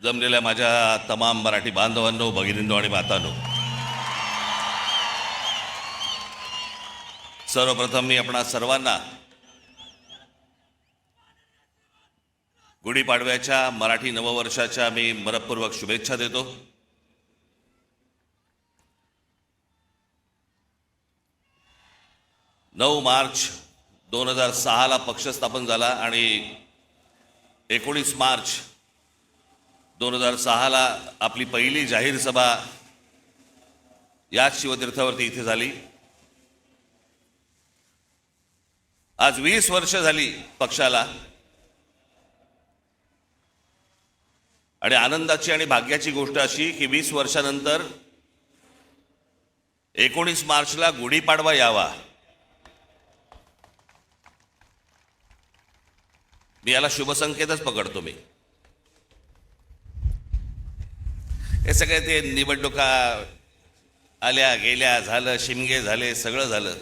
जमलेल्या माझ्या तमाम मराठी बांधवांनो, भगिनींनो आणि मातांनो, सर्वप्रथम मी आपणा सर्वांना गुढीपाडव्याच्या मराठी नववर्षाच्या मी मनपूर्वक शुभेच्छा देतो. नऊ मार्च 2006 पक्ष स्थापन झाला आणि 19 मार्च 2006 आपली पहिली जाहीर सभा याच शिवतीर्थावरती इथे झाली. आज 20 वर्ष झाली पक्षाला आणि आनंदाची आणि भाग्याची गोष्ट अशी की 20 वर्षानंतर 19 मार्चला गुढीपाडवा यावा. मी याला शुभसंकेतच पकडतो. मी हे सगळे ते निवडणुका आल्या गेल्या, झालं, शिमगे झाले, सगळं झालं.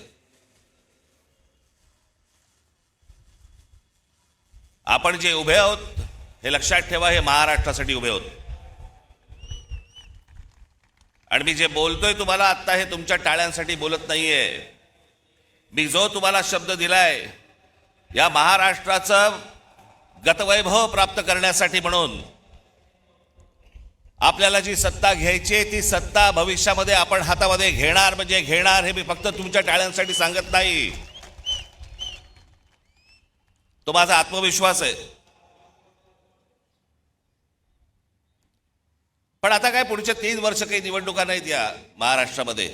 आपण जे उभे आहोत हे लक्षात ठेवा, हे महाराष्ट्रासाठी उभे आहोत. आणि मी जे बोलतोय तुम्हाला आत्ता हे तुमच्या टाळ्यांसाठी बोलत नाहीये. मी जो तुम्हाला शब्द दिलाय या महाराष्ट्राचं गतवैभव प्राप्त करण्यासाठी, म्हणून आपल्याला जी सत्ता घ्यायची ती सत्ता भविष्यामध्ये आपण हातामध्ये घेणार म्हणजे घेणार. हे मी फक्त तुमच्या टाळ्यांसाठी सांगत नाही, तो माझा आत्मविश्वास आहे. पण आता काय, पुढच्या 3 वर्ष काही निवडणुका नाहीत या महाराष्ट्रामध्ये.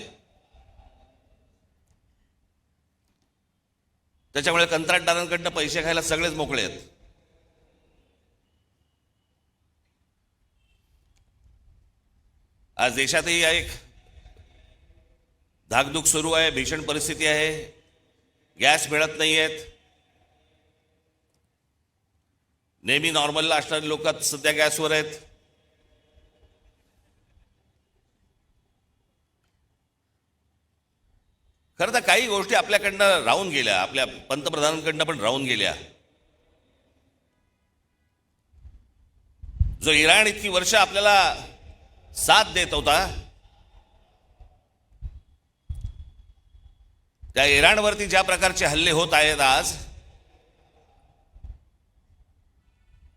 त्याच्यामुळे कंत्राटदारांकडनं पैसे खायला सगळेच मोकळे आहेत. आज देशातही एक धाकधूक सुरू आहे, भीषण परिस्थिती आहे. गॅस मिळत नाही आहेत. नेहमी नॉर्मलला असणारी लोक सध्या गॅसवर आहेत. खरं तर काही गोष्टी आपल्याकडनं राहून गेल्या, आपल्या पंतप्रधानांकडनं पण राहून गेल्या. जो इराण इतकी वर्ष आपल्याला साथ देत होता, त्या इराणवरती ज्या प्रकारचे हल्ले होत आहेत आज,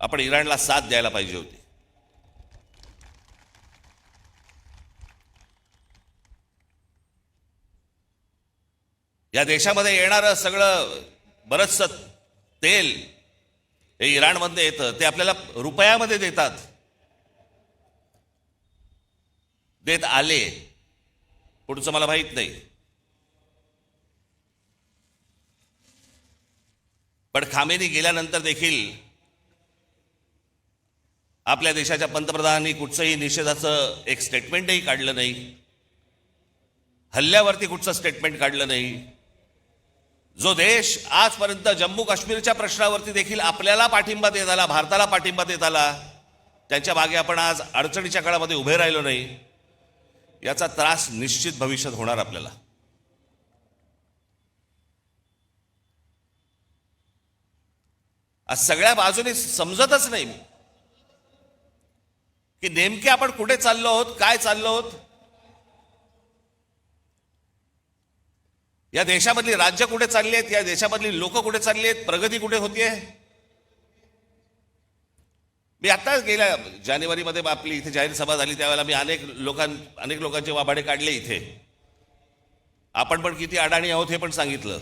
आपण इराणला साथ द्यायला पाहिजे होती. या देशामध्ये येणारं सगळं बरचसं तेल हे इराणमध्ये येतं, ते आपल्याला रुपयामध्ये देतात. देत आले, पुढचं मला माहित नाही. पण खामेनी गेल्यानंतर देखील आपल्या देशाच्या पंतप्रधानांनी कुठचंही निषेधाचं एक स्टेटमेंटही काढलं नाही. हल्ल्यावरती कुठचं स्टेटमेंट काढलं नाही. जो देश आजपर्यंत जम्मू काश्मीरच्या प्रश्नावरती देखील आपल्याला पाठिंबा देत आला, भारताला पाठिंबा देत आला, त्यांच्या मागे आपण आज अडचणीच्या काळामध्ये उभे राहिलो नाही, याचा त्रास निश्चित भविष्यात होणार आपल्याला. आज सगळ्या बाजूने समजतच नाही की नेमके आपण कुठे चाललो आहोत, काय चाललो आहोत. या देशामधली राज्य कुठे चालली आहेत, या देशामधली लोक कुठे चालली आहेत, प्रगती कुठे होतीये. मी आत्ताच गेल्या जानेवारीमध्ये आपली इथे जाहीर सभा झाली, त्यावेळेला मी अनेक लोकांचे वाभाडे काढले इथे. आपण पण किती अडाणी आहोत हे पण सांगितलं.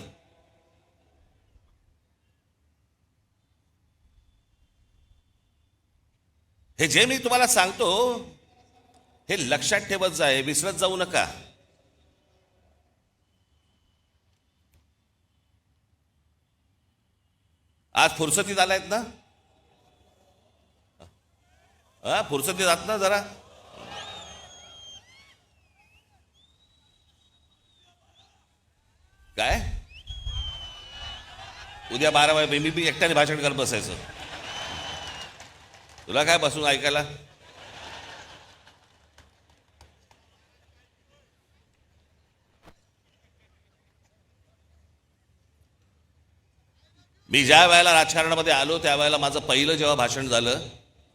हे जे मी तुम्हाला सांगतो हे लक्षात ठेवत जाय, विसरत जाऊ नका. आज फुरसतीत आलायत ना, फुरसतीत आहात ना जरा. काय उद्या 12 वाजे मी एकट्याने भाषण करत बसायचं. तुला काय बसून ऐकायला. मी ज्या वेळेला राजकारणामध्ये आलो त्यावेळेला माझं पहिलं जेव्हा भाषण झालं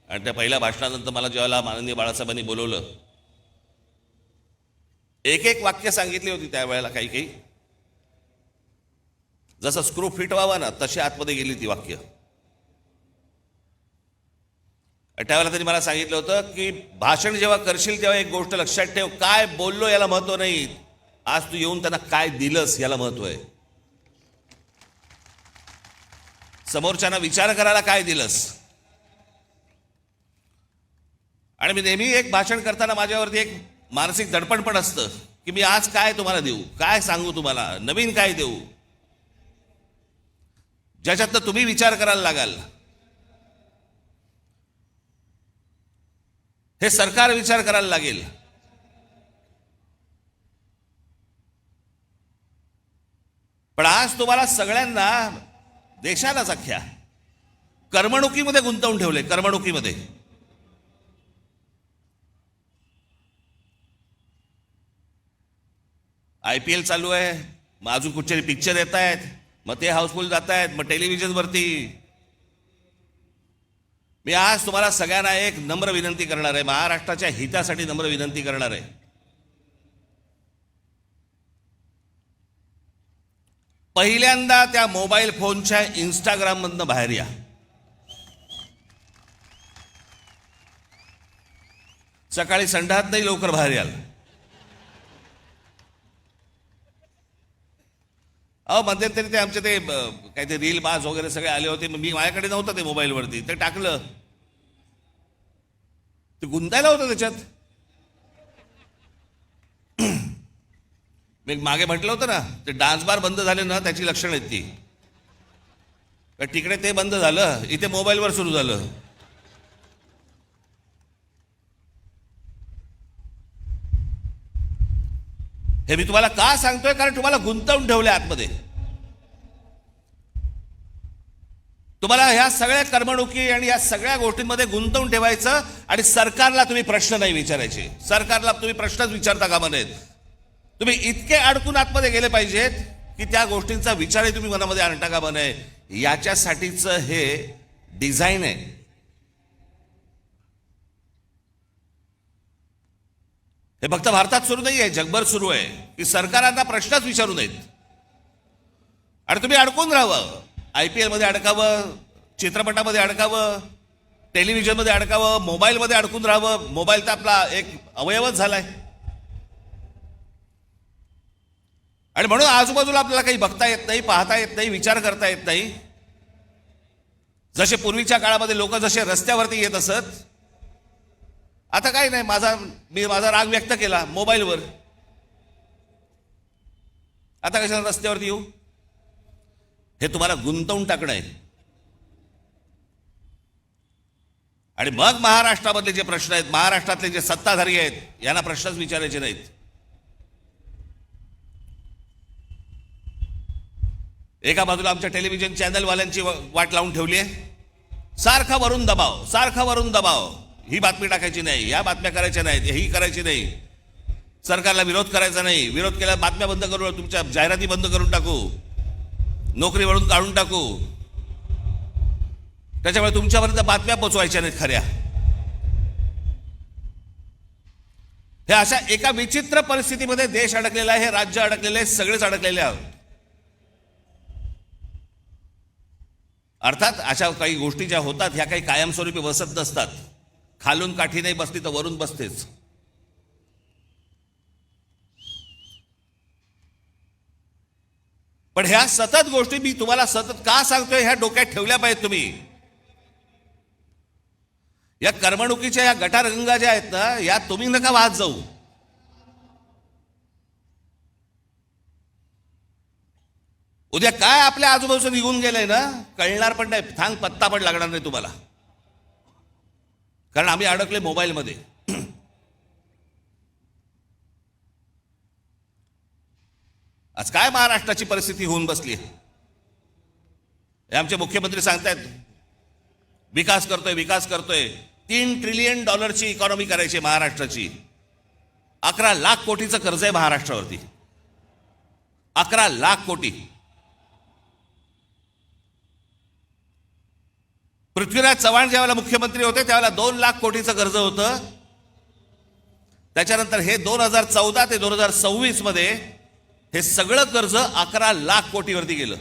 आणि त्या पहिल्या भाषणानंतर मला जेव्हा माननीय बाळासाहेबांनी बोलवलं, एक एक वाक्य सांगितली होती त्यावेळेला, काही काही जसं स्क्रू फिट व्हावा ना तशी आतमध्ये गेली ती वाक्य. त्यावेळेला त्यांनी मला सांगितलं होतं की भाषण जेव्हा करशील तेव्हा एक गोष्ट लक्षात ठेव, काय बोललो याला महत्व नाही, आज तू येऊन त्यांना काय दिलंस याला महत्व आहे. समोरच्यांना विचार करायला काय दिलंस. आणि मी नेहमी एक भाषण करताना माझ्यावरती एक मानसिक दडपण पण असतं की मी आज काय तुम्हाला देऊ, काय सांगू तुम्हाला, नवीन काय देऊ, ज्याच्यातनं तुम्ही विचार करायला लागाल. हे सरकार विचार करायला लागेल. पण आज तुम्हाला सगळ्यांना, देशालाच अख्ख्या करमणुकीमध्ये गुंतवून ठेवले. करमणुकीमध्ये IPL चालू आहे, मग अजून कुठचे पिक्चर येत आहेत, मग ते हाऊसफुल जात आहेत, मग टेलिव्हिजनवरती. मी आज तुम्हाला सगळ्यांना एक नम्र विनंती करणार आहे, महाराष्ट्राच्या हितासाठी नम्र विनंती करणार आहे. पहिल्यांदा त्या मोबाईल फोनच्या इंस्टाग्राम मधनं बाहेर या. सकाळी संडात नाही, लवकर बाहेर याल. मध्यंतरी ते आमचे ते काय ते रील बाज वगैरे सगळे आले होते, मी माझ्याकडे नव्हतं ते मोबाईलवरती, ते टाकलं, ते गुंतायला होतं त्याच्यात. मी मागे म्हटलं होतं ना, ते डान्स बार बंद झाले ना त्याची लक्षणं आहेत ती. तिकडे ते बंद झालं, इथे मोबाईलवर सुरू झालं. हे मी तुम्हाला का सांगतोय, कारण तुम्हाला गुंतवून ठेवले आतमध्ये. तुम्हाला ह्या सगळ्या करमणुकी आणि या सगळ्या गोष्टींमध्ये गुंतवून ठेवायचं आणि सरकारला तुम्ही प्रश्न नाही विचारायचे. सरकारला तुम्ही प्रश्नच विचारता कामा नयेत. तुम्ही इतके अडकून आतमध्ये गेले पाहिजेत की त्या गोष्टींचा विचारही तुम्ही मनामध्ये आणता कामा नये. याच्यासाठीचं हे डिझाईन आहे. हे फक्त भारतात सुरू नाही आहे, जगभर सुरू आहे की सरकारांना प्रश्नच विचारू नयेत आणि तुम्ही अडकून राहावं. IPL मध्ये अडकावं, चित्रपटामध्ये अडकावं, टेलिव्हिजनमध्ये अडकावं, मोबाईलमध्ये अडकून राहावं. मोबाईल तर आपला एक अवयवच झालाय. आणि म्हणून आजूबाजूला आपल्याला काही बघता येत नाही, पाहता येत नाही, विचार करता येत नाही. जसे पूर्वीच्या काळामध्ये लोक जसे रस्त्यावरती येत असत, आता काही नाही, मी माझा राग व्यक्त केला मोबाईलवर, आता कशाला रस्त्यावरती येऊ. हे तुम्हाला गुंतवून टाकणं आहे. आणि मग महाराष्ट्रामधले जे प्रश्न आहेत, महाराष्ट्रातले जे सत्ताधारी आहेत, यांना प्रश्नच विचारायचे नाहीत. एका बाजूला आमच्या टेलिव्हिजन चॅनलवाल्यांची वाट लावून ठेवली आहे. सारखा वरून दबाव, सारखा वरून दबाव. ही बातमी टाकायची नाही, या बातम्या करायच्या नाहीत, ही करायची नाही, सरकारला विरोध करायचा नाही, विरोध केला बातम्या बंद करू, तुमच्या जाहिराती बंद करून टाकू, नोकरीवरून काढून टाकू. त्याच्यामुळे तुमच्यापर्यंत बातम्या पोचवायच्या नाहीत खऱ्या. हे अशा एका विचित्र परिस्थितीमध्ये देश अडकलेला आहे, हे राज्य अडकलेले आहे, सगळेच अडकलेले आहोत. अर्थात अशा काही गोष्टी ज्या होतात ह्या काही कायमस्वरूपी बसत नसतात. खालून काठी नाही बसली तर वरून बसतेच. पण ह्या सतत गोष्टी मी तुम्हाला सतत का सांगतोय, ह्या डोक्यात ठेवल्या पाहिजेत तुम्ही. या करमणुकीच्या या गटारगंगा ज्या आहेत ना, या तुम्ही नका वाहत जाऊ. उद्या काय आपल्या आजूबाजूला निघून गेलंय ना कळणार पण नाही, थांग पत्ता पण लागणार नाही तुम्हाला, कारण आम्ही अडकले मोबाईलमध्ये. आज काय महाराष्ट्राची परिस्थिती होऊन बसली आहे. हे आमचे मुख्यमंत्री सांगतायत विकास करतोय, विकास करतोय. $3 ट्रिलियन इकॉनॉमी करायची महाराष्ट्राची. 11 लाख कोटीचं कर्ज आहे महाराष्ट्रावरती. 11 लाख कोटी. पृथ्वीराज चव्हाण ज्यावेळेला मुख्यमंत्री होते त्यावेळेला 2 लाख कोटीचं कर्ज होतं. त्याच्यानंतर हे 2014 ते 2026 मध्ये हे सगळं कर्ज 11 लाख कोटीवरती गेलं.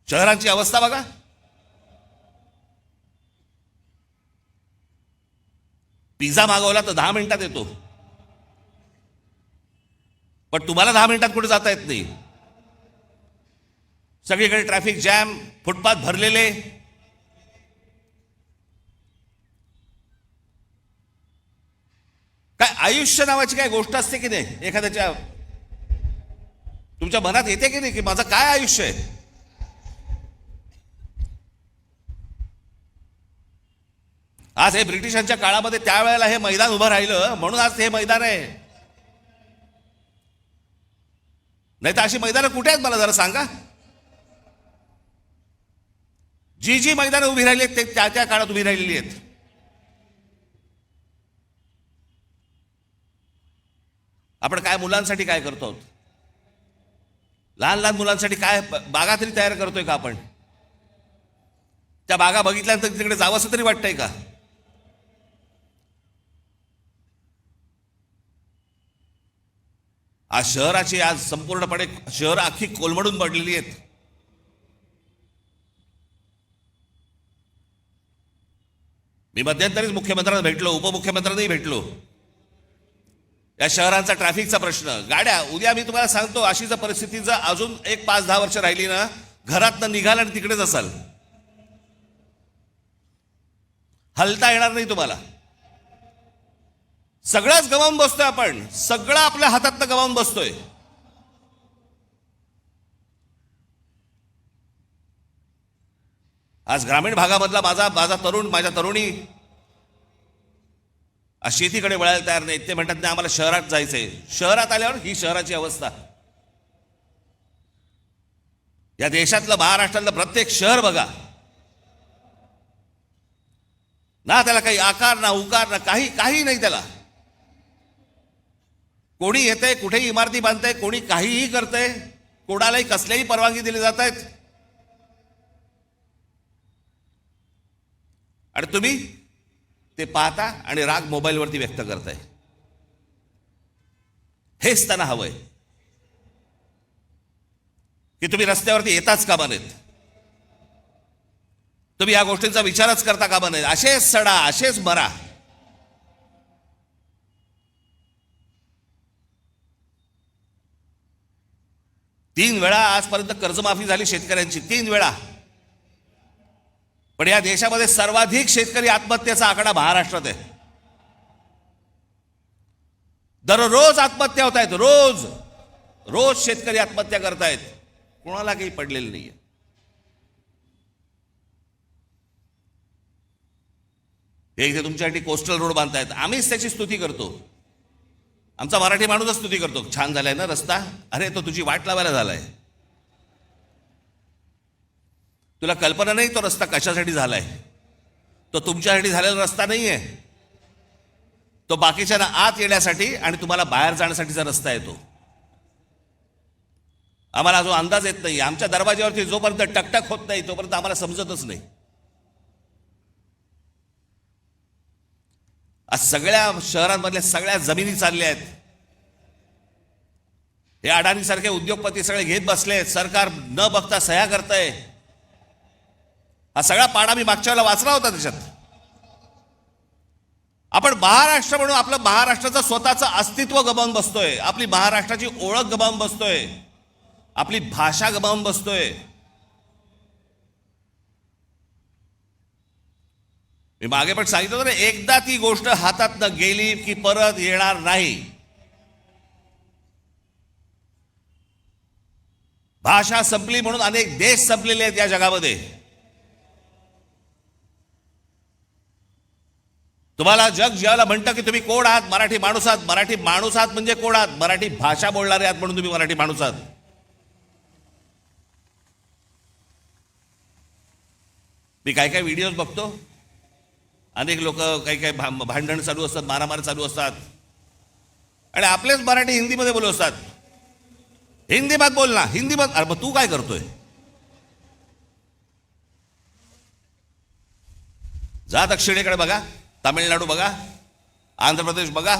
शहरांची अवस्था बघा. पिझ्झा मागवला तर 10 मिनिटात येतो, पण तुम्हाला 10 मिनिटात कुठे जाता येत नाही. सगळीकडे ट्रॅफिक जॅम, फुटपाथ भरलेले. काय आयुष्य नावाची काय गोष्ट असते की नाही? एखाद्याच्या तुमच्या मनात येते की नाही की माझं काय आयुष्य आहे? आज हे ब्रिटिशांच्या काळामध्ये त्यावेळेला हे मैदान उभं राहिलं म्हणून आज हे मैदान आहे. नाही तर अशी मैदानं कुठे आहेत मला जरा सांगा. जी मैदानं उभी राहिली आहेत ते त्या त्या काळात उभी राहिलेली आहेत. आपण काय मुलांसाठी काय करतो आहोत? लहान लहान मुलांसाठी काय बागा तरी तयार करतोय का आपण? त्या बागा बघितल्यानंतर तिकडे जावंसं तरी वाटतंय का? आज शहराची आज संपूर्णपणे शहर अख्खी कोलमडून पडलेली आहेत. मी मध्यंतरीच मुख्यमंत्र्यांना भेटलो, उपमुख्यमंत्र्यांनाही भेटलो. या शहरांचा ट्रॅफिकचा प्रश्न, गाड्या, उद्या मी तुम्हाला सांगतो अशी जर परिस्थिती जर अजून 5-10 वर्ष राहिली ना, घरातनं निघाल आणि तिकडेच असाल, हलता येणार नाही तुम्हाला. सगळंच गमावून बसतोय आपण, सगळं आपल्या हातातनं गमावून बसतोय. आज ग्रामीण भागामधला माझा तरुण, माझ्या तरुणी शेतीकडे वळायला तयार नाहीत. ते म्हणतात नाही आम्हाला शहरात जायचंय. शहरात आल्यावर ही शहराची अवस्था. या देशातलं, महाराष्ट्रातलं प्रत्येक शहर बघा ना, त्याला काही आकार ना उकार ना काही नाही त्याला. कोणी येतंय, कुठेही इमारती बांधतंय, कोणी काहीही करतंय, कोणालाही कसल्याही परवानगी दिली जात आहेत. आणि तुम्ही ते पाहता आणि राग मोबाईलवरती व्यक्त करताय. हेच त्यांना हवंय की तुम्ही रस्त्यावरती येताच कामा नयेत, तुम्ही या गोष्टींचा विचारच करता कामा नयेत. असेच सडा, असेच मरा. तीन वेळा आजपर्यंत कर्जमाफी झाली शेतकऱ्यांची, 3 वेळा. पण या देशामध्ये सर्वाधिक शेतकरी आत्महत्येचा आकडा महाराष्ट्रात आहे. दररोज आत्महत्या होत आहेत, रोज शेतकरी आत्महत्या करतायत. कोणाला काही पडलेलं नाहीये. हे इथे तुमच्यासाठी कोस्टल रोड बांधतायत, आम्हीच त्याची स्तुती करतो. आमचा मराठी माणूसच स्तुती करतो, छान झालाय ना रस्ता. अरे तो तुझी वाट लावायला झालाय. तुला कल्पना नाही तो रस्ता कशासाठी झालाय. तो तुमच्यासाठी झालेला रस्ता नाहीये. तो बाकीच्यांना आत येण्यासाठी आणि तुम्हाला बाहेर जाण्यासाठीचा रस्ता आहे. तो आम्हाला जो अंदाज येत नाही. आमच्या दरवाज्यावरती जोपर्यंत टकटक होत नाही तोपर्यंत आम्हाला समजतच नाही. आज सगळ्या शहरांमधल्या सगळ्या जमिनी चालल्या आहेत. हे अडाणी सारखे उद्योगपती सगळे घेत बसले. सरकार न बघता सह्या करतंय. हा सगळा पाडा मी मागच्या वेळेला वाचला होता. त्याच्यात आपण महाराष्ट्र म्हणून आपलं महाराष्ट्राचं स्वतःचं अस्तित्व गमावून बसतोय. आपली महाराष्ट्राची ओळख गमावून बसतोय. आपली भाषा गमावून बसतोय. मी मागे पण सांगितलं होतं ना, एकदा ती गोष्ट हातातनं गेली की परत येणार नाही. भाषा संपली म्हणून अनेक देश संपलेले आहेत या जगामध्ये. तुम्हाला जग ज्याला म्हणतं की तुम्ही कोण आहात, मराठी माणूस आहात. मराठी माणूस आहात म्हणजे कोण आहात? मराठी भाषा बोलणारे आहात म्हणून तुम्ही मराठी माणूस आहात. मी काय काय व्हिडिओज बघतो, अनेक लोक काही भांडण चालू असतात, मारामारी चालू असतात आणि आपलेच मराठी हिंदीमध्ये बोलत असतात. हिंदी मत बोलना, हिंदी मत. अरे मग तू काय करतोय? जा दक्षिणेकडे बघा, तामिळनाडू बघा, आंध्र प्रदेश बघा,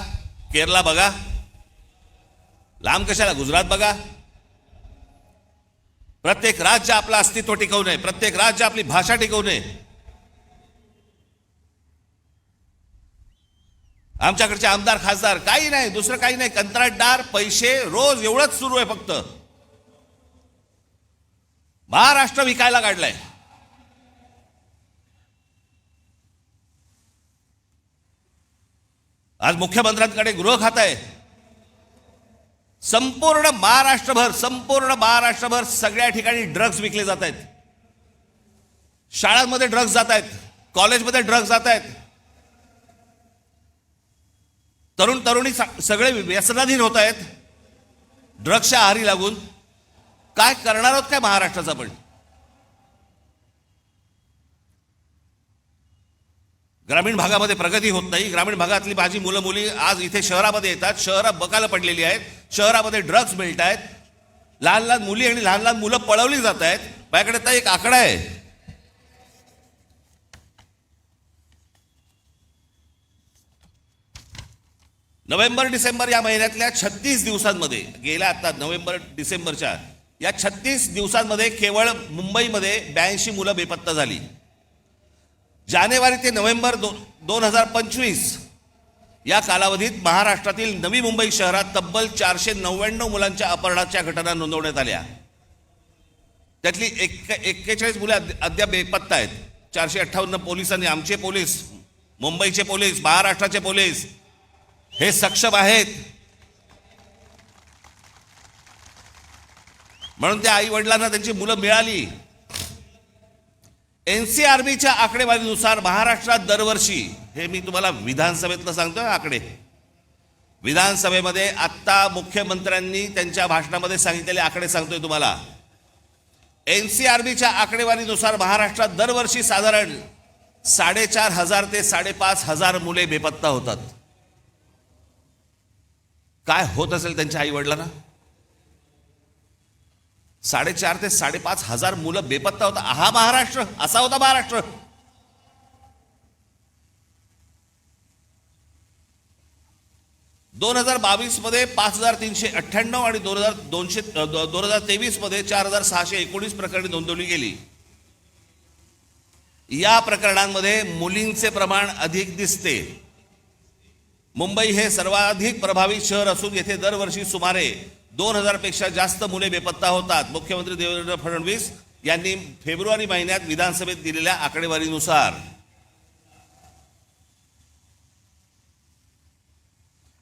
केरला बघा, लांब कशाला गुजरात बघा. प्रत्येक राज्य आपलं अस्तित्व टिकवून आहे, प्रत्येक राज्य आपली भाषा टिकवून आहे. आमच्याकडचे आमदार खासदार काही नाही, दुसरं काही नाही, कंत्राटदार, पैसे, रोज एवढंच सुरू आहे फक्त. महाराष्ट्र विकायला काढलाय. आज मुख्यमंत्र्यांकडे गृह खातं आहे. संपूर्ण महाराष्ट्रभर सगळ्या ठिकाणी ड्रग्ज विकले जात आहेत. शाळांमध्ये ड्रग्ज जात आहेत, कॉलेजमध्ये ड्रग्ज जात आहेत. तरुण तरुणी सगळे व्यसनाधीन होत आहेत ड्रग्सच्या आहारी लागून. काय करणार आहोत काय महाराष्ट्राचा? पण ग्रामीण भागामध्ये प्रगती होत नाही. ग्रामीण भागातली माझी मुलं मुली आज इथे शहरामध्ये येतात, शहरात बकाला पडलेली आहेत, शहरामध्ये ड्रग्ज मिळत आहेत, लहान लहान मुली आणि लहान लहान मुलं पळवली जात आहेत. माझ्याकडे तर एक आकडा आहे, नोव्हेंबर डिसेंबर या महिन्यातल्या 36 दिवसांमध्ये, गेल्या आता नोव्हेंबर डिसेंबरच्या या 36 दिवसांमध्ये केवळ मुंबईमध्ये 82 मुलं बेपत्ता झाली. जानेवारी ते नोव्हेंबर 2025 या कालावधीत महाराष्ट्रातील नवी मुंबई शहरात तब्बल 499 मुलांच्या अपहरणाच्या घटना नोंदवण्यात आल्या. त्यातली 41 मुले अद्याप बेपत्ता आहेत. 458 पोलिसांनी, आमचे पोलीस, मुंबईचे पोलीस, महाराष्ट्राचे पोलीस हे सक्षम आहेत. म्हणून त्या आई वडिलांना त्यांची मुलं मिळाली. एनसीआरबीच्या आकडेवारीनुसार महाराष्ट्रात दरवर्षी, हे मी तुम्हाला विधानसभेतलं सांगतोय आकडे, विधानसभेमध्ये आत्ता मुख्यमंत्र्यांनी त्यांच्या भाषणामध्ये सांगितलेले आकडे सांगतोय तुम्हाला. एनसीआरबीच्या आकडेवारीनुसार महाराष्ट्रात दरवर्षी साधारण 4,500 ते 5,500 मुले बेपत्ता होतात. काय होत असेल त्यांच्या आई वडिलांना? 4,500 ते 5,500 मुलं बेपत्ता होता. हा महाराष्ट्र, असा होता महाराष्ट्र. ...2022 मध्ये 5,398 आणि 2023 मध्ये 4,619 प्रकरणे नोंदवली गेली. या प्रकरणांमध्ये मुलींचे प्रमाण अधिक दिसते. मुंबई हे सर्वाधिक प्रभावित शहर असून येथे दरवर्षी सुमारे 2,000 पेक्षा जास्त मुले बेपत्ता होतात. मुख्यमंत्री देवेंद्र फडणवीस यांनी फेब्रुवारी महिन्यात विधानसभेत दिलेल्या आकडेवारीनुसार.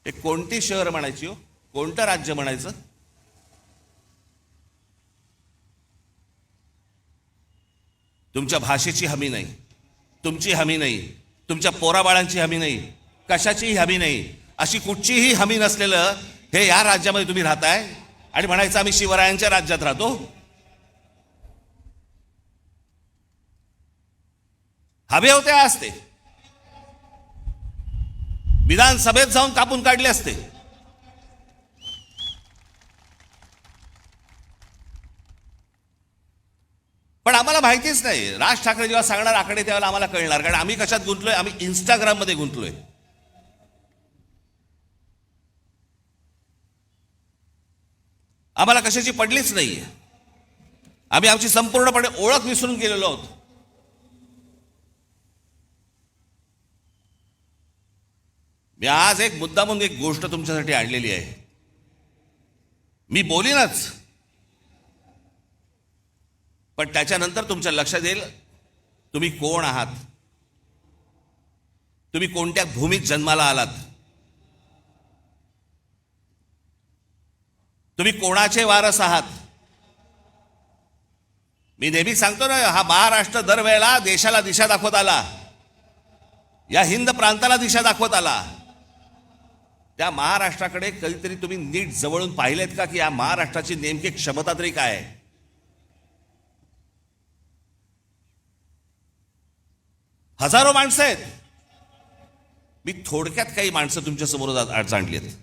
हे कोणती शहर म्हणायची हो, कोणतं राज्य म्हणायचं? तुमच्या भाषेची हमी नाही, तुमची हमी नाही, तुमच्या पोराबाळांची हमी नाही, कशाचीही हमी नाही. अशी कुठचीही हमी नसलेलं हे या राज्यामध्ये तुम्ही राहताय आणि म्हणायचं आम्ही शिवरायांच्या राज्यात राहतो. हवे होते असते, विधानसभेत जाऊन कापून काढले असते. पण आम्हाला माहितीच नाही. राज ठाकरे जेव्हा सांगणार आकडे त्यावेळेला आम्हाला कळणार, कारण आम्ही कशात गुंतलोय? आम्ही इंस्टाग्राम मध्ये गुंतलोय. आम्हाला कशाची पडलीच नाही. आम्ही आमची संपूर्णपणे ओळख विसरून गेलेलो आहोत. मी आज एक मुद्दामून एक गोष्ट तुमच्यासाठी आणलेली आहे. मी बोलीनच, पण त्याच्यानंतर तुमच्या लक्षात येईल तुम्ही कोण आहात, तुम्ही कोणत्या भूमीत जन्माला आलात, तुम्ही कोणाचे वारस आहात. मी नेहमी सांगतो ना, हा महाराष्ट्र दरवेळेला देशाला दिशा दाखवत आला, या हिंद प्रांताला दिशा दाखवत आला. त्या महाराष्ट्राकडे कधीतरी तुम्ही नीट जवळून पाहिलेत का, की या महाराष्ट्राची नेमकी क्षमता तरी काय आहे? हजारो माणसं आहेत. मी थोडक्यात काही माणसं तुमच्या समोर आणली आहेत.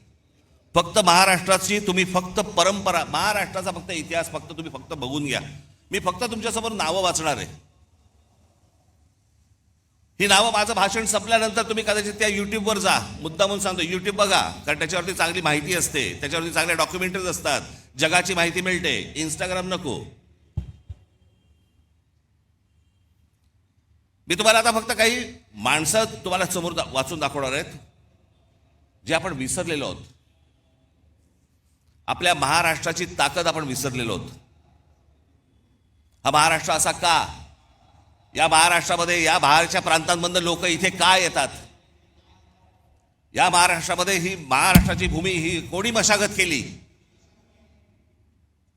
फक्त महाराष्ट्राची तुम्ही फक्त परंपरा, महाराष्ट्राचा फक्त इतिहास फक्त तुम्ही फक्त बघून घ्या. मी फक्त तुमच्यासमोर नावं वाचणार आहे. ही नावं माझं भाषण संपल्यानंतर तुम्ही कदाचित त्या युट्यूबवर जा. मुद्दामून सांगतो, युट्यूब बघा, कारण त्याच्यावरती चांगली माहिती असते, त्याच्यावरती चांगल्या डॉक्युमेंटरीज असतात, जगाची माहिती मिळते. इंस्टाग्राम नको. मी तुम्हाला आता फक्त काही माणसं तुम्हाला समोर वाचून दाखवणार आहेत जे आपण विसरलेलो आहोत. आपल्या महाराष्ट्राची ताकद आपण विसरलेलो आहोत. हा महाराष्ट्र असा का? या महाराष्ट्रामध्ये, या बाहेरच्या प्रांतांमधून लोक इथे का येतात? या महाराष्ट्रामध्ये ही महाराष्ट्राची भूमी ही कोणी मशागत केली?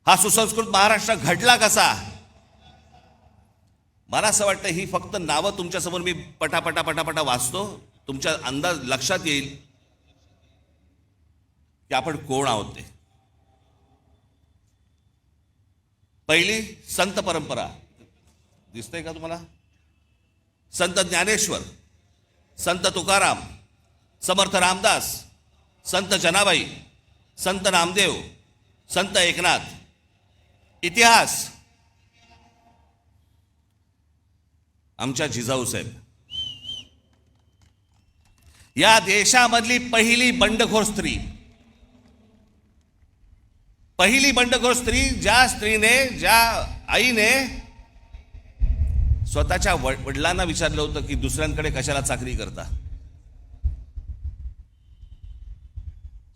हा सुसंस्कृत महाराष्ट्र घडला कसा? मला असं वाटतं ही फक्त नावं तुमच्यासमोर मी पटापटा पटापटा वाचतो, तुमच्या अंदाज लक्षात येईल की आपण कोण आहोत ते. पहिली संत परंपरा दिसतंय का तुम्हाला? संत ज्ञानेश्वर, संत तुकाराम, समर्थ रामदास, संत जनाबाई, संत नामदेव, संत एकनाथ. इतिहास आमच्या जिजाऊसाहेब, या देशामधली पहिली बंडखोर स्त्री, पहिली बंडखोर स्त्री, ज्या स्त्रीने, ज्या आईने स्वतःच्या वडिलांना विचारलं होतं की दुसऱ्यांकडे कशाला चाकरी करता.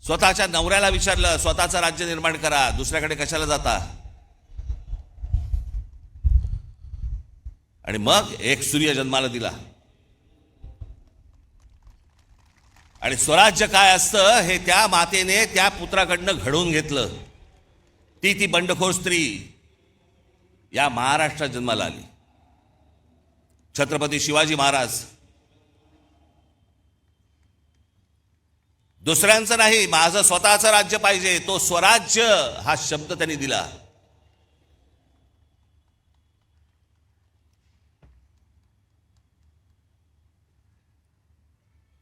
स्वतःच्या नवऱ्याला विचारलं, स्वतःचं राज्य निर्माण करा, दुसऱ्याकडे कशाला जाता. आणि मग एक सूर्य जन्माला दिला. आणि स्वराज्य काय असतं हे त्या मातेने त्या पुत्राकडनं घडवून घेतलं. ती बंडखोर स्त्री या महाराष्ट्रात जन्माला आली. छत्रपती शिवाजी महाराज. दुसऱ्यांचं नाही, माझं स्वतःचं राज्य पाहिजे, तो स्वराज्य हा शब्द त्यांनी दिला.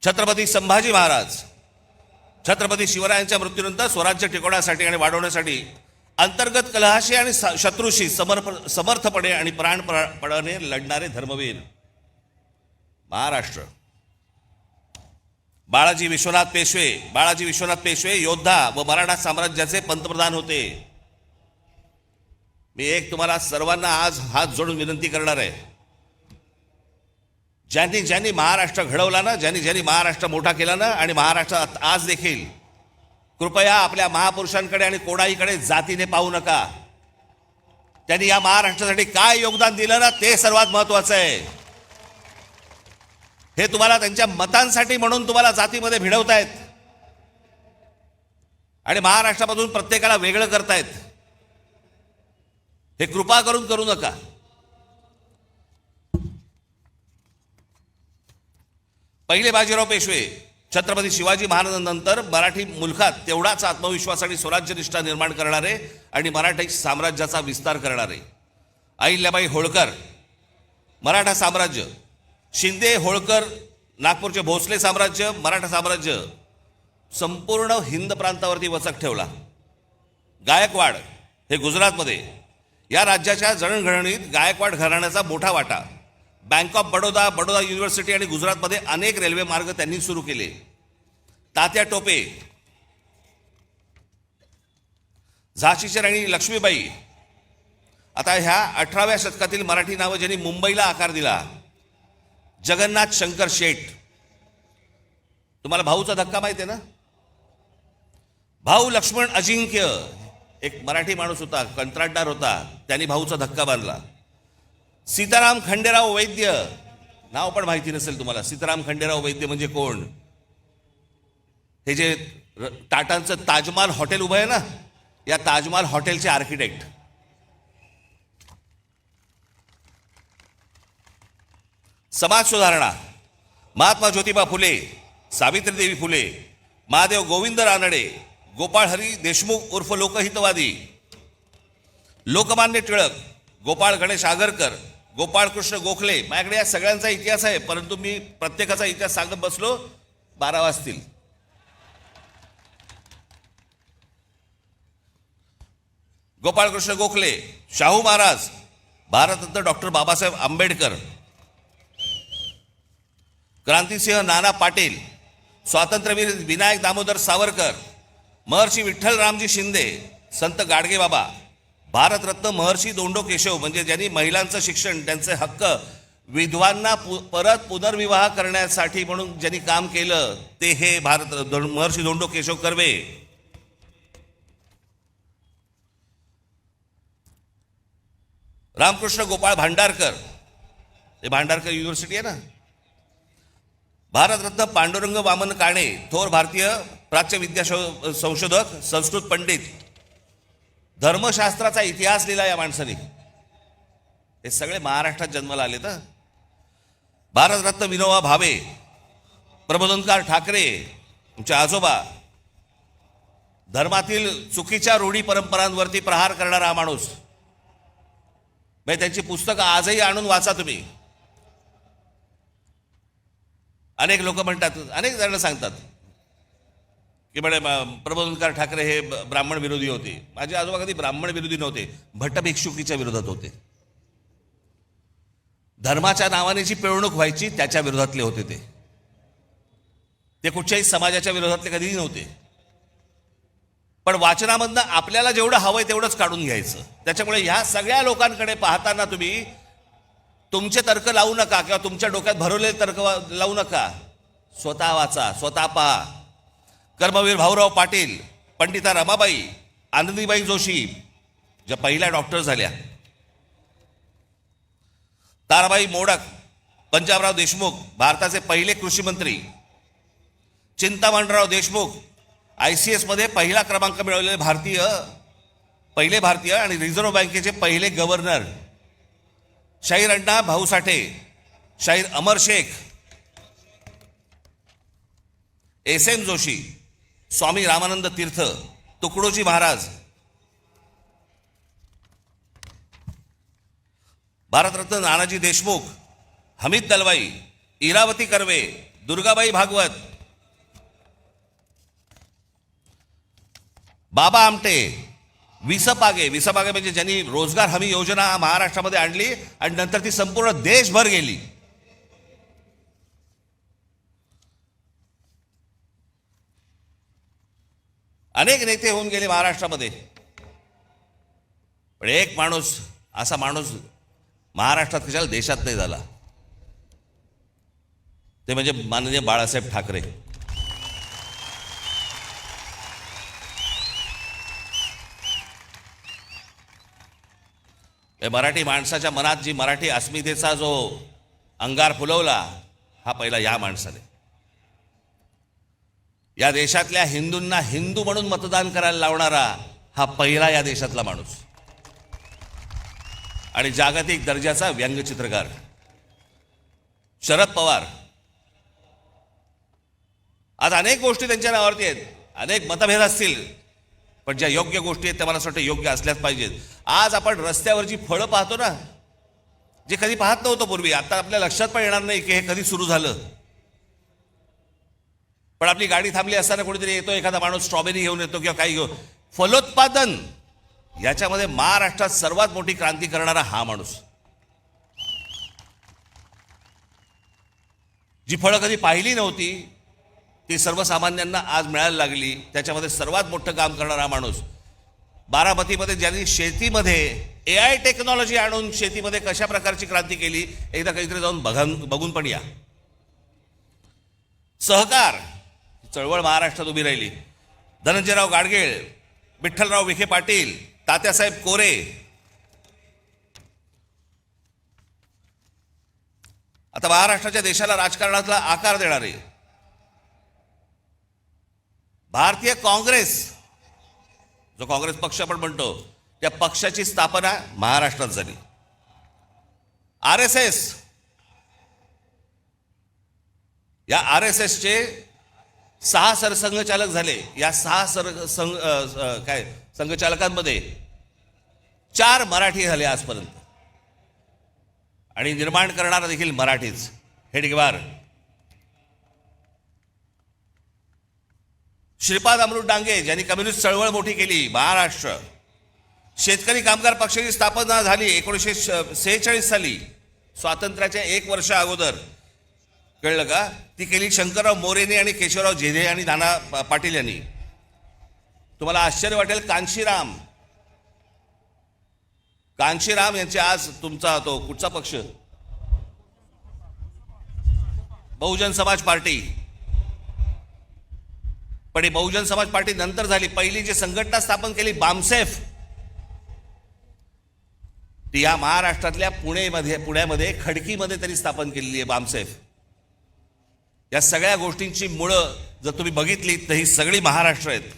छत्रपती संभाजी महाराज, छत्रपती शिवरायांच्या मृत्यूनंतर स्वराज्य टिकवण्यासाठी आणि वाढवण्यासाठी अंतर्गत कलहाशी आणि शत्रूशी समर्थपणे आणि प्राणपणाने लढणारे धर्मवीर. महाराष्ट्र. बाळाजी विश्वनाथ पेशवे योद्धा व मराठा साम्राज्याचे पंतप्रधान होते. मी एक तुम्हाला सर्वांना आज हात जोडून विनंती करणार आहे, ज्यांनी महाराष्ट्र घडवला ना, ज्यांनी महाराष्ट्र मोठा केला ना, आणि महाराष्ट्रात आज देखील, कृपया आपल्या महापुरुषांकडे आणि कोणाहीकडे जातीने पाहू नका. त्यांनी या महाराष्ट्रासाठी काय योगदान दिलं ना, ते सर्वात महत्वाचं आहे. हे तुम्हाला त्यांच्या मतांसाठी म्हणून तुम्हाला जातीमध्ये भिडवतायत आणि महाराष्ट्रामधून प्रत्येकाला वेगळं करतायत. हे कृपा करून करू नका. पहिले बाजीराव पेशवे, छत्रपती शिवाजी महाराजांनंतर मराठी मुलखात तेवढाच आत्मविश्वास आणि स्वराज्यनिष्ठा निर्माण करणारे आणि मराठी साम्राज्याचा विस्तार करणारे. अहिल्याबाई होळकर, मराठा साम्राज्य. शिंदे, होळकर, नागपूरचे भोसले साम्राज्य, मराठा साम्राज्य संपूर्ण हिंद प्रांतावरती वचक ठेवला. गायकवाड हे गुजरातमध्ये. या राज्याच्या जडणघडणीत गायकवाड घराण्याचा मोठा वाटा. Bank of Baroda, Baroda university आणि गुजरातमध्ये अनेक रेल्वे मार्ग त्यांनी सुरू केले. तात्या टोपे, झाशीची राणी लक्ष्मीबाई. आता ह्या 18व्या शतकातील मराठी नावं ज्यांनी मुंबईला आकार दिला. जगन्नाथ शंकर शेठ. तुम्हाला भाऊचा धक्का माहिती आहे ना? भाऊ लक्ष्मण अजिंक्य, एक मराठी माणूस होता, कंत्राटदार होता, त्यांनी भाऊचा धक्का बांधला. सीताराम खंडेराव वैद्य, नाव पण माहिती नसेल तुम्हाला. सीताराम खंडेराव वैद्य म्हणजे कोण? हे जे टाटांचं ताजमहाल हॉटेल उभं आहे ना, या ताजमहाल हॉटेलचे आर्किटेक्ट. समाज सुधारणा. महात्मा ज्योतिबा फुले, सावित्रीदेवी फुले, महादेव गोविंद रानडे, गोपाळ हरी देशमुख उर्फ लोकहितवादी, लोकमान्य टिळक, गोपाळ गणेश आगरकर, गोपाळ कृष्ण गोखले. माझ्याकडे या सगळ्यांचा इतिहास आहे, परंतु मी प्रत्येकाचा इतिहास सांगत बसलो 12 वाजतील. गोपाळकृष्ण गोखले, शाहू महाराज, भारतरत्न डॉक्टर बाबासाहेब आंबेडकर, क्रांतिसिंह नाना पाटील, स्वातंत्र्यवीर विनायक दामोदर सावरकर, महर्षी विठ्ठल रामजी शिंदे, संत गाडगेबाबा, भारतरत्न महर्षी धोंडो केशव म्हणजे ज्यांनी महिलांचं शिक्षण, त्यांचे हक्क, विधवांना परत पुनर्विवाह करण्यासाठी म्हणून ज्यांनी काम केलं ते हे महर्षी धोंडो केशव कर्वे. रामकृष्ण गोपाळ भांडारकर, हे भांडारकर युनिव्हर्सिटी आहे ना. भारतरत्न पांडुरंग वामन काणे, थोर भारतीय प्राच्य विद्या संशोधक, संस्कृत पंडित, धर्मशास्त्राचा इतिहास लिहिला या माणसाने. हे सगळे महाराष्ट्रात जन्माला आले. तर भारतरत्न विनोबा भावे, प्रबोधनकार ठाकरे, तुमचे आजोबा, धर्मातील चुकीच्या रूढी परंपरांवरती प्रहार करणारा हा माणूस. त्यांची पुस्तकं आजही आणून वाचा तुम्ही. अनेक लोक म्हणतात, अनेक जण सांगतात की म्हणे प्रबोधनकार ठाकरे हे ब्राह्मण विरोधी होते. माझे आजोबा कधी ब्राह्मण विरोधी नव्हते, भट्ट भिक्षुकीच्या विरोधात होते. धर्माच्या नावाने जी पिळवणूक व्हायची त्याच्या विरोधातले होते ते कुठच्याही समाजाच्या विरोधातले कधीही नव्हते. पण वाचनामधनं आपल्याला जेवढं हवंय तेवढंच काढून घ्यायचं. त्याच्यामुळे ह्या सगळ्या लोकांकडे पाहताना तुम्ही तुमचे तर्क लावू नका किंवा तुमच्या डोक्यात भरवलेले तर्क लावू नका. स्वतः वाचा, स्वतः पहा. कर्मवीर भाऊराव पाटील, पंडिता रमाबाई, आनंदीबाई जोशी ज्या पहिल्या डॉक्टर झाल्या, ताराबाई मोडक, पंजाबराव देशमुख भारताचे पहिले कृषी मंत्री, चिंतामणराव देशमुख ICS मध्ये पहिला क्रमांक मिळवलेले पहिले भारतीय आणि रिझर्व्ह बँकेचे पहिले गव्हर्नर, शाहीर अण्णा भाऊ साठे, शाहीर अमर शेख, SM जोशी, स्वामी रामानंद तीर्थ, तुकडोजी महाराज, भारतरत्न नानाजी देशमुख, हमीद दलवाई, इरावती कर्वे, दुर्गाबाई भागवत, बाबा आमटे, विसपागे म्हणजे ज्यांनी रोजगार हमी योजना महाराष्ट्रामध्ये आणली आणि नंतर ती संपूर्ण देशभर गेली. अनेक नेते होऊन गेले महाराष्ट्रामध्ये, पण एक माणूस, असा माणूस महाराष्ट्रात कशाला देशात नाही झाला, ते म्हणजे माननीय बाळासाहेब ठाकरे. मराठी माणसाच्या मनात जी मराठी अस्मितेचा जो अंगार फुलवला हा पहिला या माणसाने. या देशातल्या हिंदूंना हिंदू म्हणून मतदान करायला लावणारा हा पहिला या देशातला माणूस आणि जागतिक दर्जाचा व्यंगचित्रकार शरद पवार. आज अनेक गोष्टी त्यांच्या नावावरती आहेत, अनेक मतभेद असतील, पण ज्या योग्य गोष्टी आहेत त्या मला असं वाटतं योग्य असल्याच पाहिजेत. आज आपण रस्त्यावरची फळं पाहतो ना, जे कधी पाहत नव्हतं पूर्वी, आता आपल्या लक्षात पण येणार नाही की हे कधी सुरू झालं. पण आपली गाडी थांबली असताना कोणीतरी येतो, एखादा माणूस स्ट्रॉबेरी घेऊन येतो किंवा काही घेऊन. फलोत्पादन याच्यामध्ये महाराष्ट्रात सर्वात मोठी क्रांती करणारा हा माणूस. जी फळं कधी पाहिली नव्हती ती सर्वसामान्यांना आज मिळायला लागली, त्याच्यामध्ये सर्वात मोठं काम करणारा माणूस. बारामतीमध्ये ज्यांनी शेतीमध्ये AI टेक्नॉलॉजी आणून शेतीमध्ये कशा प्रकारची क्रांती केली, एकदा काहीतरी जाऊन बघून पण या. सहकार चळवळ महाराष्ट्रात उभी राहिली. धनंजयराव गाडगीळ, विठ्ठलराव विखे पाटील, तात्यासाहेब कोरे. आता महाराष्ट्राच्या देशाला राजकारणातला आकार देणारे भारतीय काँग्रेस, जो काँग्रेस पक्ष आपण म्हणतो, त्या पक्षाची स्थापना महाराष्ट्रात झाली. RSS, या RSSचे 6 सरसंघचालक झाले. या 6 संघचालकांमध्ये 4 मराठी झाले आजपर्यंत आणि निर्माण करणारा देखील मराठीच. हेडगेवार, श्रीपाद अमृत डांगे ज्यांनी कम्युनिस्ट चळवळ मोठी केली महाराष्ट्र, शेतकरी कामगार पक्षाची स्थापना झाली 1946 साली, स्वातंत्र्याच्या 1 वर्ष अगोदर. कळलं का? ती केली शंकरराव मोरेने आणि केशवराव झेडे आणि नाना पाटील यांनी. तुम्हाला आश्चर्य वाटेल, कांशीराम यांचे आज तुमचा तो कुठचा पक्ष, बहुजन समाज पार्टी. पण ही बहुजन समाज पार्टी नंतर झाली. पहिली जी संघटना स्थापन केली बामसेफ, ती या महाराष्ट्रातल्या पुण्यामध्ये खडकीमध्ये त्यांनी स्थापन केलेली आहे बामसेफ. या सगळ्या गोष्टींची मुळं जर तुम्ही बघितली तर ही सगळी महाराष्ट्र आहेत.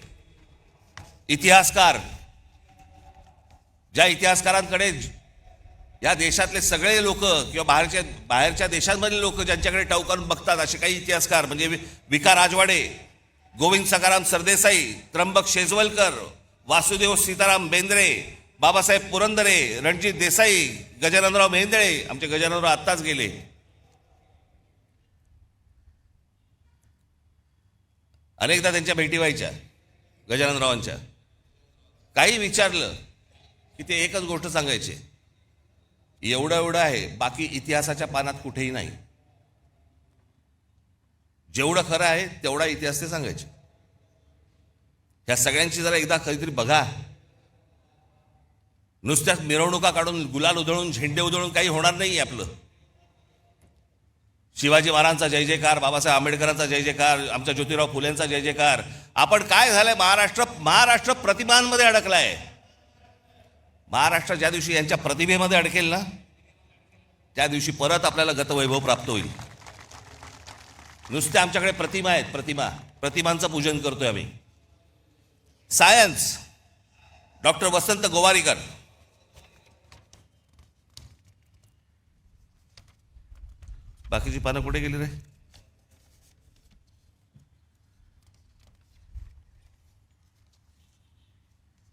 इतिहासकार, ज्या इतिहासकारांकडे या देशातले सगळे लोक किंवा बाहेरच्या देशांमधले लोक ज्यांच्याकडे टवकारून बघतात, असे काही इतिहासकार म्हणजे विका राजवाडे, गोविंद सखाराम सरदेसाई, त्र्यंबक शेजवलकर, वासुदेव सीताराम बेंद्रे, बाबासाहेब पुरंदरे, रणजित देसाई, गजाननराव मेहेंदळे. आमचे गजाननराव आत्ताच गेले. अनेकदा त्यांच्या भेटी व्हायच्या गजाननरावांच्या. काही विचारलं की ते एकच गोष्ट सांगायचे, एवढं आहे, बाकी इतिहासाच्या पानात कुठेही नाही. जेवढं खरं आहे तेवढा इतिहास ते सांगायचे. ह्या सगळ्यांची जरा एकदा कधीतरी बघा. नुसत्याच मिरवणुका काढून, गुलाल उधळून, झेंडे उधळून काही होणार नाही आपलं. शिवाजी महाराजांचा जय जयकार, बाबासाहेब आंबेडकरांचा जय जयकार, आमच्या ज्योतिराव फुलेंचा जय जयकार. आपण काय झालंय, महाराष्ट्र प्रतिमांमध्ये अडकलाय. महाराष्ट्र ज्या दिवशी यांच्या प्रतिभेमध्ये अडकेल ना, त्या दिवशी परत आपल्याला गतवैभव प्राप्त होईल. नुसते आमच्याकडे प्रतिमा आहेत, प्रतिमांचं पूजन करतोय आम्ही. सायन्स, डॉक्टर वसंत गोवारीकर. बाकीची पानं कुठे गेली रे?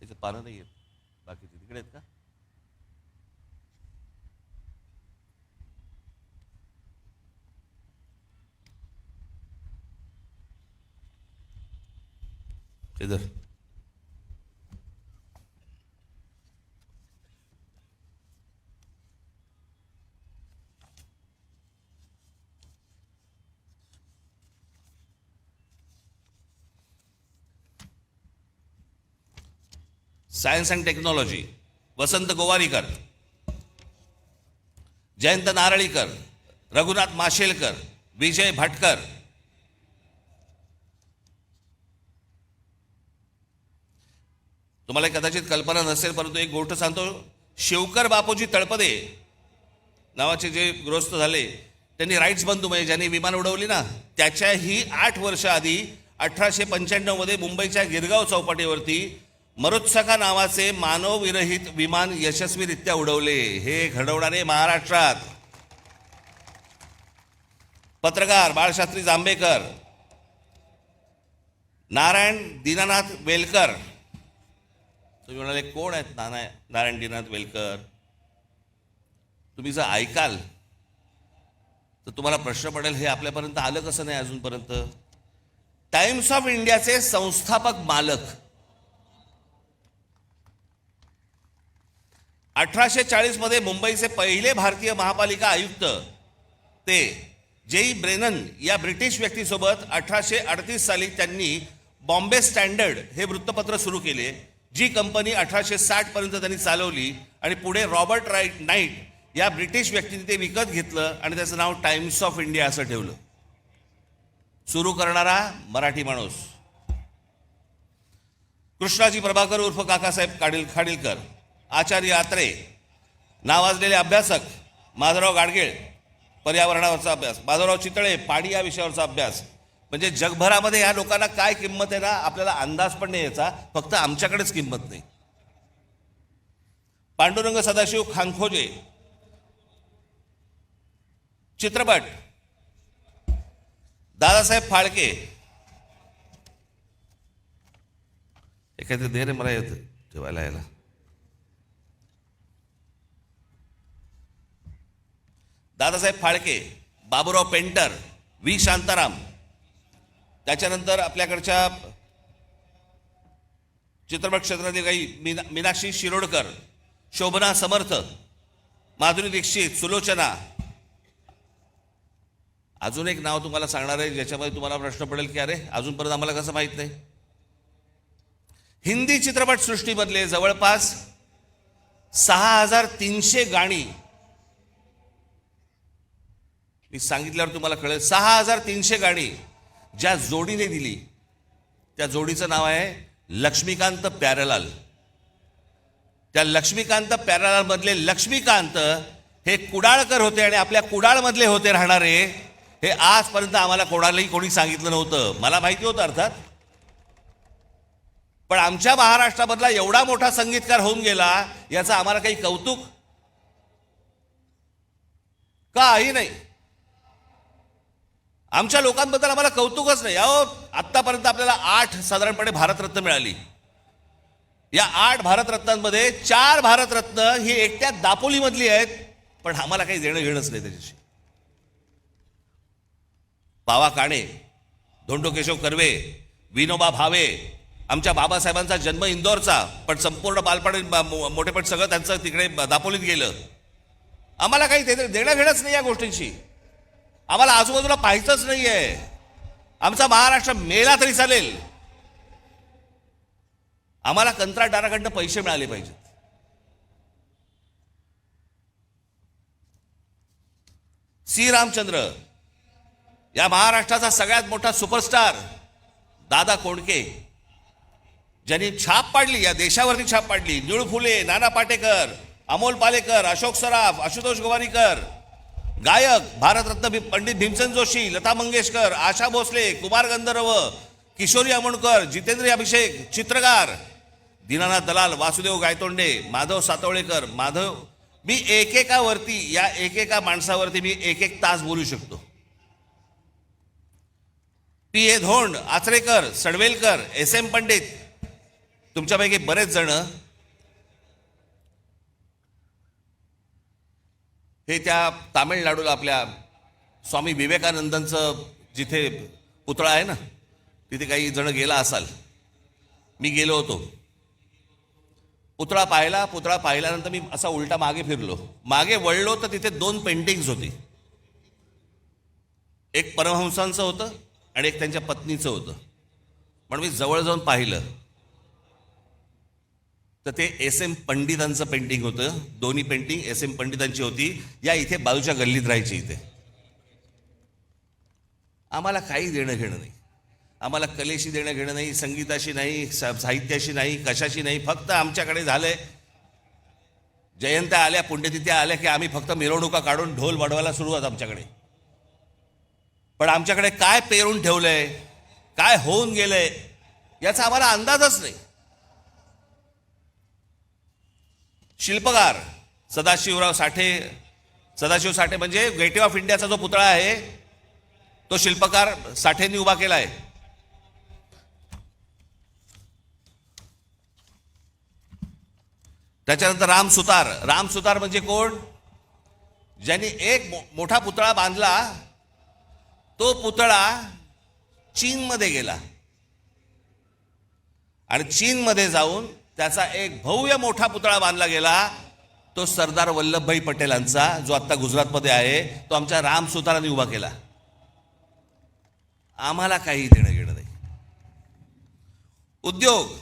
त्याचं पानं नाही आहेत, बाकीची तिकडे आहेत का? इधर सायन्स अँड टेक्नॉलॉजी, वसंत गोवारीकर, जयंत नारळीकर, रघुनाथ माशेलकर, विजय भटकर. तुम्हाला कदाचित कल्पना नसेल, परंतु एक गोष्ट सांगतो. शिवकर बापूजी तळपदे नावाचे जे गृहस्थ झाले, त्यांनी राईट्स बंधू म्हणजे ज्यांनी विमान उडवली ना, त्याच्याही 8 वर्ष आधी 1895 मध्ये मुंबईच्या गिरगाव चौपाटीवरती मरुत्सका नावाचे मानवविरहित विमान यशस्वीरित्या उडवले. हे घडवणारे महाराष्ट्रात. पत्रकार बाळशास्त्री जांभेकर, नारायण दीनानाथ वेलकर. तुम्ही म्हणाले कोण आहेत नारायण दीनानाथ वेलकर? तुम्ही जर ऐकाल तर तुम्हाला प्रश्न पडेल, हे आपल्यापर्यंत आलं कसं नाही अजूनपर्यंत. टाइम्स ऑफ इंडियाचे संस्थापक मालक. 1840 मध्ये मुंबईचे पहिले भारतीय महापालिका आयुक्त ते जेई ब्रेनन या ब्रिटिश व्यक्तीसोबत 1838 साली त्यांनी बॉम्बे स्टँडर्ड हे वृत्तपत्र सुरू केले, जी कंपनी 1860 पर्यंत त्यांनी चालवली. आणि पुढे रॉबर्ट नाईट या ब्रिटिश व्यक्तीने ते विकत घेतलं आणि त्याचं नाव टाइम्स ऑफ इंडिया असं ठेवलं. सुरू करणारा मराठी माणूस कृष्णाजी प्रभाकर उर्फ काकासाहेब खाडीलकर. आचार्य आत्रे, नावाजलेले अभ्यासक माधवराव गाडगीळ, पर्यावरणावरचा अभ्यास, माधवराव चितळे, पाणी या विषयावरचा अभ्यास. म्हणजे जगभरामध्ये या लोकांना काय किंमत आहे ना, आपल्याला अंदाज पण नाही याचा, फक्त आमच्याकडेच किंमत नाही. पांडुरंग सदाशिव खांखोजे, चित्रपट, दादासाहेब फाळके. एखादे दे रे मला येत ठेवायला यायला. Dadasaheb Phalke, Baburao painter, V Shantaram. त्याच्यानंतर आपल्याकडच्या चित्रपट क्षेत्रातील काही मीनाक्षी शिरोडकर, शोभना समर्थ, माधुरी दीक्षित, सुलोचना. अजून एक नाव तुम्हाला सांगणार आहे ज्याच्यामध्ये तुम्हाला प्रश्न पडेल की अरे अजूनपर्यंत आम्हाला कसं माहित नाही. हिंदी चित्रपट सृष्टीमधले जवळपास 6300 गाणी, मी सांगितल्यावर तुम्हाला कळेल, 6300 गाणी ज्या जोडीने दिली त्या जोडीचं नाव आहे लक्ष्मीकांत प्यारेलाल. त्या लक्ष्मीकांत प्यारेलाल मधले लक्ष्मीकांत हे कुडाळकर होते आणि आपल्या कुडाळमधले होते राहणारे. हे आजपर्यंत आम्हाला कोणालाही कोणी सांगितलं नव्हतं. मला माहिती होतं अर्थात, पण आमच्या महाराष्ट्रामधला एवढा मोठा संगीतकार होऊन गेला याचं आम्हाला काही कौतुक काही नाही. आमच्या लोकांबद्दल आम्हाला कौतुकच नाही. अहो, आत्तापर्यंत आपल्याला 8 साधारणपणे भारतरत्न मिळाली. या 8 भारतरत्नांमध्ये 4 भारतरत्न ही एकट्या दापोलीमधली आहेत, पण आम्हाला काही देणं घेणंच नाही त्याच्याशी. बावा काणे, धोंडो केशव कर्वे, विनोबा भावे, आमच्या बाबासाहेबांचा जन्म इंदोरचा, पण संपूर्ण बालपण मोठेपण सगळं त्यांचं तिकडे दापोलीत गेलं. आम्हाला काही देणं घेणंच नाही या गोष्टींची. आम्हाला आजूबाजूला पाहायचंच नाहीये. आमचा महाराष्ट्र मेला तरी चालेल. आम्हाला कंत्राटदाराकडनं पैसे मिळाले पाहिजेत. सी रामचंद्र, या महाराष्ट्राचा सगळ्यात मोठा सुपरस्टार दादा कोंडके, ज्यांनी छाप पाडली, या देशावरती छाप पाडली. निळू फुले, नाना पाटेकर, अमोल पालेकर, अशोक सराफ, आशुतोष गोवारीकर, गायक भारतरत्न पंडित भीमसेन जोशी, लता मंगेशकर, आशा भोसले, कुमार गंधर्व, किशोरी आमोणकर, जितेंद्र अभिषेक, चित्रकार दीनानाथ दलाल, वासुदेव गायतोंडे, माधव सातवळेकर. मी एकेकावरती, या एकेका माणसावरती मी एक तास बोलू शकतो. P.A. धोंड, आचरेकर, सडवेलकर, S.M. पंडित, तुमच्यापैकी बरेच जण हे त्या तामिळनाडूला आपल्या स्वामी विवेकानंदांचं जिथे पुतळा आहे ना, तिथे काही जण गेला असाल. मी गेलो होतो. पुतळा पाहिल्यानंतर मी असा उलटा मागे फिरलो. मागे वळलो तर तिथे 2 पेंटिंग्स होती. एक परमहंसांचं होतं आणि एक त्यांच्या पत्नीचं होतं. पण मी जवळ जाऊन पाहिलं तर ते S.M. पंडितांचं पेंटिंग होतं. दोन्ही पेंटिंग S.M. पंडितांची होती. या इथे बाजूच्या गल्लीत राहायची. इथे आम्हाला काही देणं घेणं नाही. आम्हाला कलेशी देणं घेणं नाही, संगीताशी नाही, साहित्याशी नाही, कशाशी नाही. फक्त आमच्याकडे झालंय जयंत्या आल्या, पुण्यतिथ्या आल्या की आम्ही फक्त मिरवणुका काढून ढोल वाढवायला सुरुवात आमच्याकडे. पण आमच्याकडे काय पेरून ठेवलंय, काय होऊन गेलंय याचा आम्हाला अंदाजच नाही. शिल्पकार सदाशिव साठे म्हणजे गेटवे ऑफ इंडियाचा जो पुतळा आहे तो शिल्पकार साठेंनी उभा केलाय. त्याच्यानंतर राम सुतार म्हणजे कोण? ज्यांनी एक मोठा पुतळा बांधला. तो पुतळा चीनमध्ये गेला आणि चीनमध्ये जाऊन त्याचा एक भव्य मोठा पुतळा बांधला गेला. तो सरदार वल्लभभाई पटेलांचा, जो आता गुजरातमध्ये आहे, तो आमच्या राम सुतारांनी उभा केला. आम्हाला काही देणं घेणं नाही. उद्योग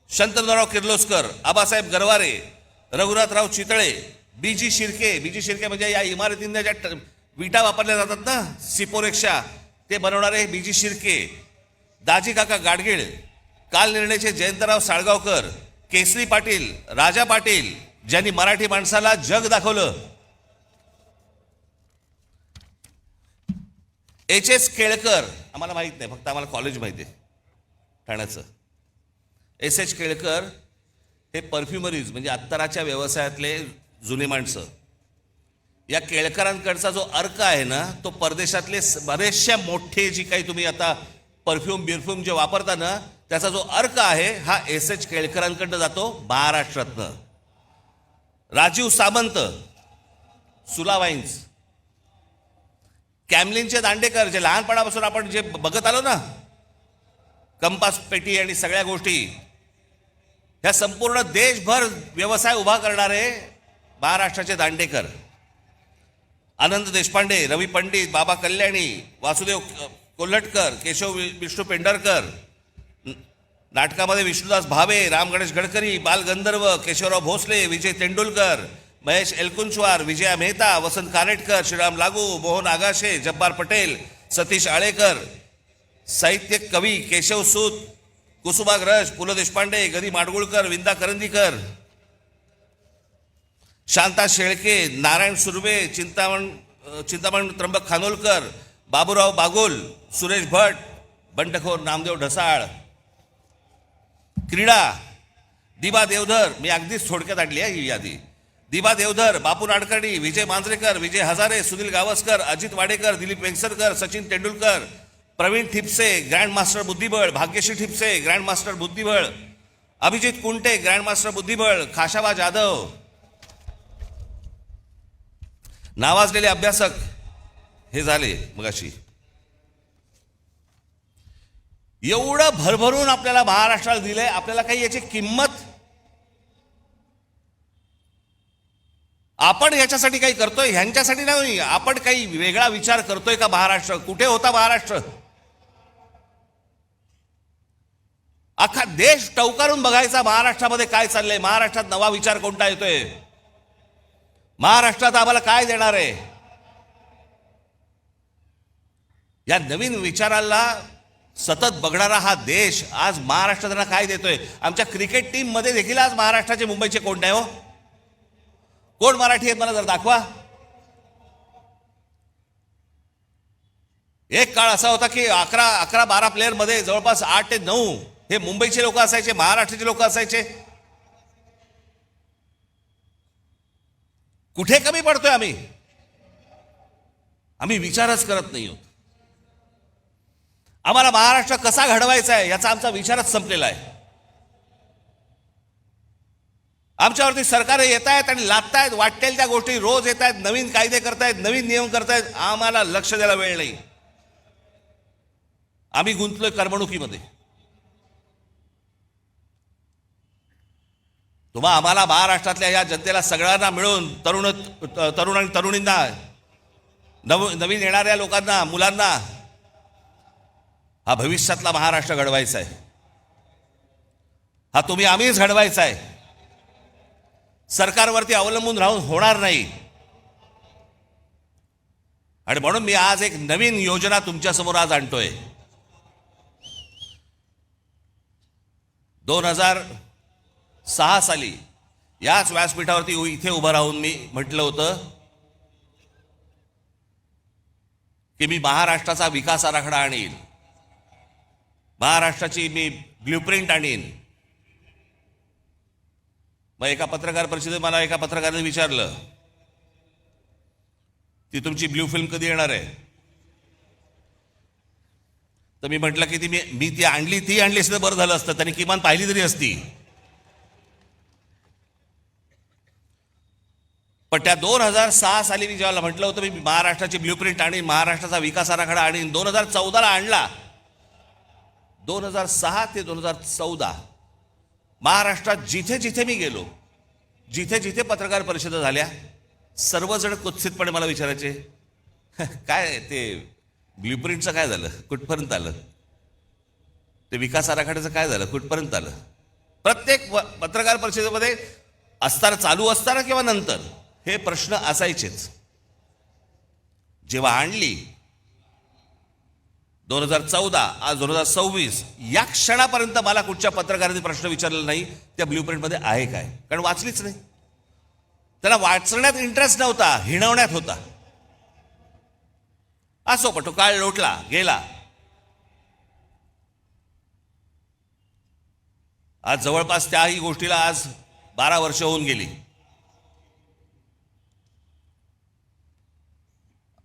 शंतनुराव किर्लोस्कर, आबासाहेब गरवारे, रघुनाथराव चितळे, बीजी शिर्के म्हणजे या इमारतींना ज्या विटा वापरल्या जातात ना, सिपोरेक्षा, ते बनवणारे बीजी शिर्के, दाजी काका गाडगीळ, काल निर्णयचे जयंतराव साळगावकर, केसरी पाटील, राजा पाटील, ज्यांनी मराठी माणसाला जग दाखवलं. H.S. केळकर, आम्हाला माहित नाही, फक्त आम्हाला कॉलेज माहिती आहे ठाण्याचं. S.H. केळकर हे परफ्युमरीज म्हणजे अत्तराच्या व्यवसायातले जुने माणसं. या केळकरांकडचा जो अर्क आहे ना, तो परदेशातले बरेचशा मोठे जी काही तुम्ही आता परफ्यूम जे वापरता ना, त्याचा जो अर्क आहे हा S.H. केळकरांकडनं जातो महाराष्ट्रातनं. राजीव सामंत, सुलावाईन्स, कॅमलिनचे दांडेकर, जे लहानपणापासून आपण जे बघत आलो ना, कंपास पेटी आणि सगळ्या गोष्टी, ह्या संपूर्ण देशभर व्यवसाय उभा करणारे महाराष्ट्राचे दांडेकर, आनंद देशपांडे, रवी पंडित, बाबा कल्याणी, वासुदेव कोल्हटकर, केशव विष्णू पेंढारकर, नाटकामध्ये विष्णुदास भावे, राम गणेश गडकरी, बाल गंधर्व, केशवराव भोसले, विजय तेंडुलकर, महेश एलकुंचवार, विजया मेहता, वसंत कानेटकर, श्रीराम लागू, मोहन आगाशे, जब्बार पटेल, सतीश आळेकर, साहित्य कवी केशव सूत, कुसुमाग्रज, पु ल देशपांडे, गदी माडगुळकर, विंदा करंदीकर, शांता शेळके, नारायण सुर्वे, चिंतामण त्र्यंबक खानोलकर, बाबूराव बागोल, सुरेश भट, बंडखोर नामदेव ढसाळ. क्रीडा दिबा देवधर, मी अगदीच थोडक्यात आणली आहे ही यादी. दिबा देवधर, बापू नाडकर्णी, विजय मांजरेकर, विजय हजारे, सुनील गावस्कर, अजित वाडेकर, दिलीप वेंगसरकर, सचिन तेंडुलकर, प्रवीण ठिपसे, ग्रँड मास्टर बुद्धिबळ, भाग्यश्री ठिपसे, ग्रँड मास्टर बुद्धिबळ, अभिजित कुंटे, ग्रँड मास्टर बुद्धिबळ, खाशाबा जाधव, नावाजलेले अभ्यासक हे झाले मगाशी. एवढं भरभरून आपल्याला महाराष्ट्राला दिलंय, आपल्याला काही याची किंमत, आपण याच्यासाठी काही करतोय, ह्यांच्यासाठी नाही, आपण काही वेगळा विचार करतोय का? महाराष्ट्र कुठे होता? महाराष्ट्र अख्खा देश टवकारून बघायचा महाराष्ट्रामध्ये काय चाललंय, महाराष्ट्रात नवा विचार कोणता येतोय, महाराष्ट्रात आम्हाला काय देणार आहे. या नवीन विचाराला सतत बघणारा हा देश आज महाराष्ट्राला काय देतोय. आमच्या क्रिकेट टीम मध्ये देखील आज महाराष्ट्राचे, मुंबईचे कोण नाही हो? कोण मराठी आहेत मला जर दाखवा. एक काळ असा होता की 11-12 प्लेयर मध्ये जवळपास 8 ते 9 हे मुंबईचे लोक असायचे, महाराष्ट्राचे लोक असायचे. कुठे कमी पडतोय आम्ही? आम्ही विचारच करत नाही आहोत. आम्हाला महाराष्ट्र कसा घडवायचा आहे याचा आमचा विचारच संपलेला आहे. आमच्यावरती सरकार येत आहेत आणि लादतायत, वाटेल त्या गोष्टी रोज येत आहेत, नवीन कायदे करतायत, नवीन नियम करतायत. आम्हाला लक्ष द्यायला वेळ नाही. आम्ही गुंतलोय करमणुकीमध्ये. तुम्हा आम्हाला महाराष्ट्रातल्या या जनतेला सगळ्यांना मिळून, तरुण आणि तरुणींना, नवीन येणाऱ्या लोकांना, मुलांना हा भविष्यातला महाराष्ट्र घडवायचा आहे. हा तुम्ही आम्हीच घडवायचा आहे. सरकारवरती अवलंबून राहून होणार नाही. आणि म्हणून मी आज एक नवीन योजना तुमच्या समोर आज आणतोय. 2006 साली याच व्यासपीठावरती इथे उभं राहून मी म्हटलं होतं की मी महाराष्ट्राचा विकास आराखडा आणीन, महाराष्ट्राची मी ब्ल्यूप्रिंट आणीन. मग एका पत्रकार परिषदेत मला एका पत्रकाराने विचारलं ती तुमची ब्ल्यू फिल्म कधी येणार आहे. तर मी म्हटलं की मी ती आणली असतं बरं झालं असतं, त्यांनी किमान पाहिली तरी असती. पण त्या 2006 साली मी जेव्हा म्हटलं होतं मी महाराष्ट्राची ब्ल्यूप्रिंट आणीन, महाराष्ट्राचा विकास आराखडा आणीन, 2014ला आणला. 2006 ते 2014 महाराष्ट्रात जिथे जिथे मी गेलो, जिथे जिथे पत्रकार परिषदा झाल्या, सर्वजण कुत्सितपणे मला विचारायचे काय ते ब्ल्यूप्रिंटचं काय झालं, कुठपर्यंत आलं, ते विकास आराखड्याचं काय झालं, कुठपर्यंत आलं. प्रत्येक पत्रकार परिषदेमध्ये असताना, चालू असताना किंवा नंतर हे प्रश्न असायचेच. जेव्हा आणली 2014, आज 2026, या क्षणापर्यंत मला कुठच्या पत्रकारांनी प्रश्न विचारलेला नाही त्या ब्ल्यूप्रिंटमध्ये आहे काय, कारण वाचलीच नाही. त्याला वाचण्यात इंटरेस्ट नव्हता, हिणवण्यात होता. असो, पण तो काळ लोटला गेला. आज जवळपास त्याही गोष्टीला आज 12 वर्ष होऊन गेली.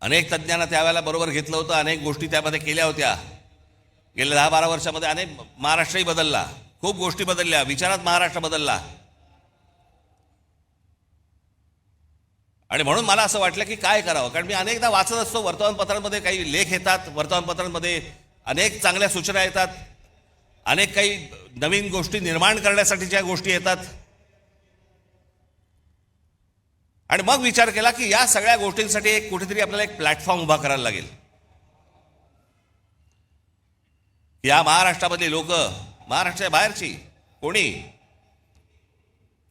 अनेक तज्ज्ञांना त्यावेळेला बरोबर घेतलं होतं, अनेक गोष्टी त्यामध्ये केल्या होत्या. गेल्या 10-12 वर्षामध्ये अनेक, महाराष्ट्रही बदलला, खूप गोष्टी बदलल्या, विचारात महाराष्ट्र बदलला. आणि म्हणून मला असं वाटलं की काय करावं, कारण मी अनेकदा वाचत असतो वर्तमानपत्रांमध्ये, काही लेख येतात, वर्तमानपत्रांमध्ये अनेक चांगल्या सूचना येतात. अनेक काही नवीन गोष्टी निर्माण करण्यासाठी ज्या गोष्टी येतात, आणि मग विचार केला की या सगळ्या गोष्टींसाठी एक कुठेतरी आपल्याला एक प्लॅटफॉर्म उभा करायला लागेल. या महाराष्ट्रामधली लोक, महाराष्ट्राच्या बाहेरची कोणी,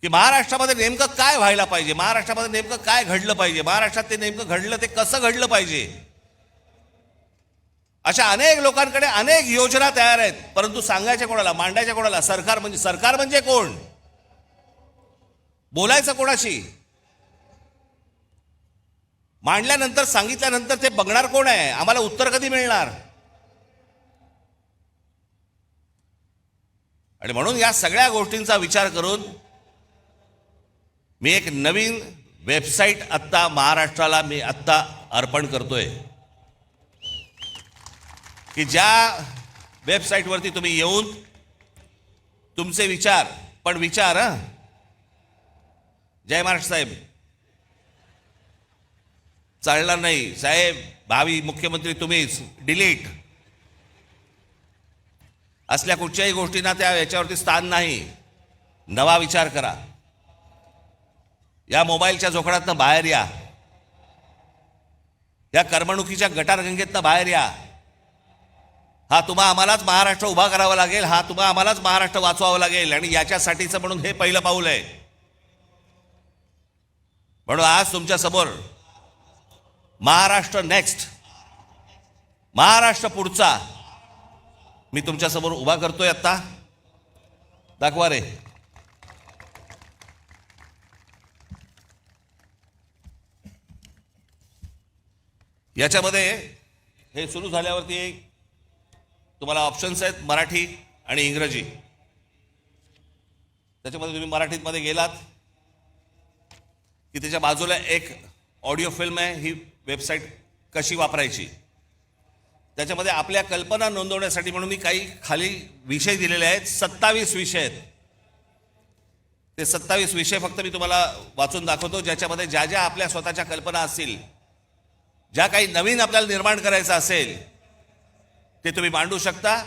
की महाराष्ट्रामध्ये नेमकं काय व्हायला पाहिजे, महाराष्ट्रामध्ये नेमकं काय घडलं पाहिजे, महाराष्ट्रात ते नेमकं घडलं ते कसं घडलं पाहिजे, अशा अनेक लोकांकडे अनेक योजना तयार आहेत. परंतु सांगायच्या कोणाला, मांडायच्या कोणाला? सरकार म्हणजे कोण? बोलायचं कोणाशी? मांडल्यानंतर, सांगितल्यानंतर ते बघणार कोण आहे? आम्हाला उत्तर कधी मिळणार? आणि म्हणून या सगळ्या गोष्टींचा विचार करून मी एक नवीन वेबसाईट आत्ता महाराष्ट्राला मी आत्ता अर्पण करतोय, की ज्या वेबसाईटवरती तुम्ही येऊन तुमचे विचार, पण विचार जय महाराष्ट्र साहेब, चालणार नाही साहेब, भावी मुख्यमंत्री तुम्हीच, डिलीट, असल्या कुठच्याही गोष्टींना त्या याच्यावरती स्थान नाही. नवा विचार करा. या मोबाईलच्या जोखडातनं बाहेर या, या करमणुकीच्या गटारगंगेतनं बाहेर या. आम्हालाच महाराष्ट्र उभा करावा लागेल, आम्हालाच महाराष्ट्र वाचवावं लागेल, आणि याच्यासाठीचं म्हणून हे पहिलं पाऊल आहे. म्हणून आज तुमच्या समोर महाराष्ट्र नेक्स्ट, महाराष्ट्र पुढचा मी तुमच्या समोर उभा करतोय. आता दाखवा रे. याच्यामध्ये हे सुरू झाल्यावरती तुम्हाला ऑप्शन्स आहेत, मराठी आणि इंग्रजी. त्याच्यामध्ये तुम्ही मराठीमध्ये गेलात की त्याच्या बाजूला एक ऑडिओ फिल्म आहे, ही वेबसाईट कशी वापरायची. त्याच्यामध्ये आपल्या कल्पना नोंदवण्यासाठी म्हणून मी काही खाली विषय दिलेले आहेत. 27 विषय आहेत. ते 27 विषय फक्त मी तुम्हाला वाचून दाखवतो, ज्याच्यामध्ये ज्या ज्या आपल्या स्वतःच्या कल्पना असतील, ज्या काही नवीन आपल्याला निर्माण करायचं असेल, ते तुम्ही मांडू शकता.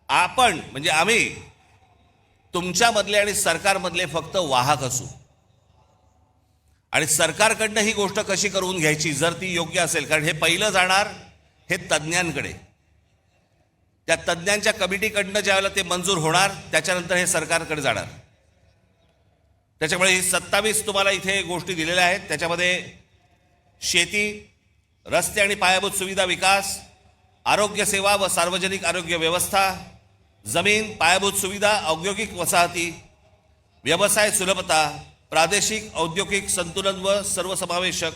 आपण म्हणजे आम्ही तुमच्यामधले आणि सरकारमधले फक्त वाहक असू, आणि सरकारकडनं ही गोष्ट कशी करून घ्यायची जर ती योग्य असेल, कारण हे पहिलं जाणार हे तज्ज्ञांकडे, त्या तज्ज्ञांच्या कमिटीकडनं ज्यावेळेला ते मंजूर होणार त्याच्यानंतर हे सरकारकडे जाणार. त्याच्यामुळे ही 27 तुम्हाला इथे गोष्टी दिलेल्या आहेत. त्याच्यामध्ये शेती, रस्ते आणि पायाभूत सुविधा विकास, आरोग्य सेवा व सार्वजनिक आरोग्य व्यवस्था, जमीन, पायाभूत सुविधा, औद्योगिक वसाहती, व्यवसाय सुलभता, प्रादेशिक औद्योगिक संतुलन व सर्वसमावेशक,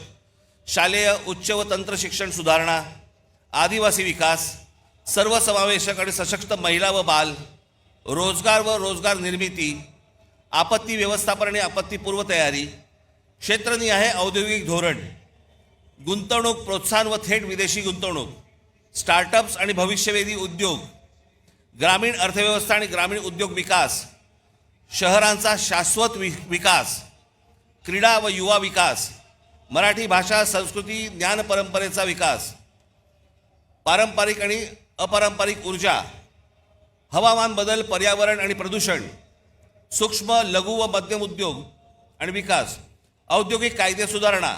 शालेय उच्च व तंत्र शिक्षण सुधारणा, आदिवासी विकास, सर्वसमावेशक आणि सशक्त महिला व बाल, रोजगार व रोजगार निर्मिती, आपत्ती व्यवस्थापन आणि आपत्तीपूर्व तयारी, क्षेत्रनिहाय औद्योगिक धोरण, गुंतवणूक प्रोत्साहन व थेट विदेशी गुंतवणूक, स्टार्टअप्स आणि भविष्यवेधी उद्योग, ग्रामीण अर्थव्यवस्था आणि ग्रामीण उद्योग विकास, शहरांचा शाश्वत विकास, क्रीडा व युवा विकास, मराठी भाषा संस्कृती ज्ञान परंपरेचा विकास, पारंपरिक आणि अपारंपरिक ऊर्जा, हवामान बदल, पर्यावरण आणि प्रदूषण, सूक्ष्म लघु व मध्यम उद्योग आणि विकास, औद्योगिक कायदे सुधारणा,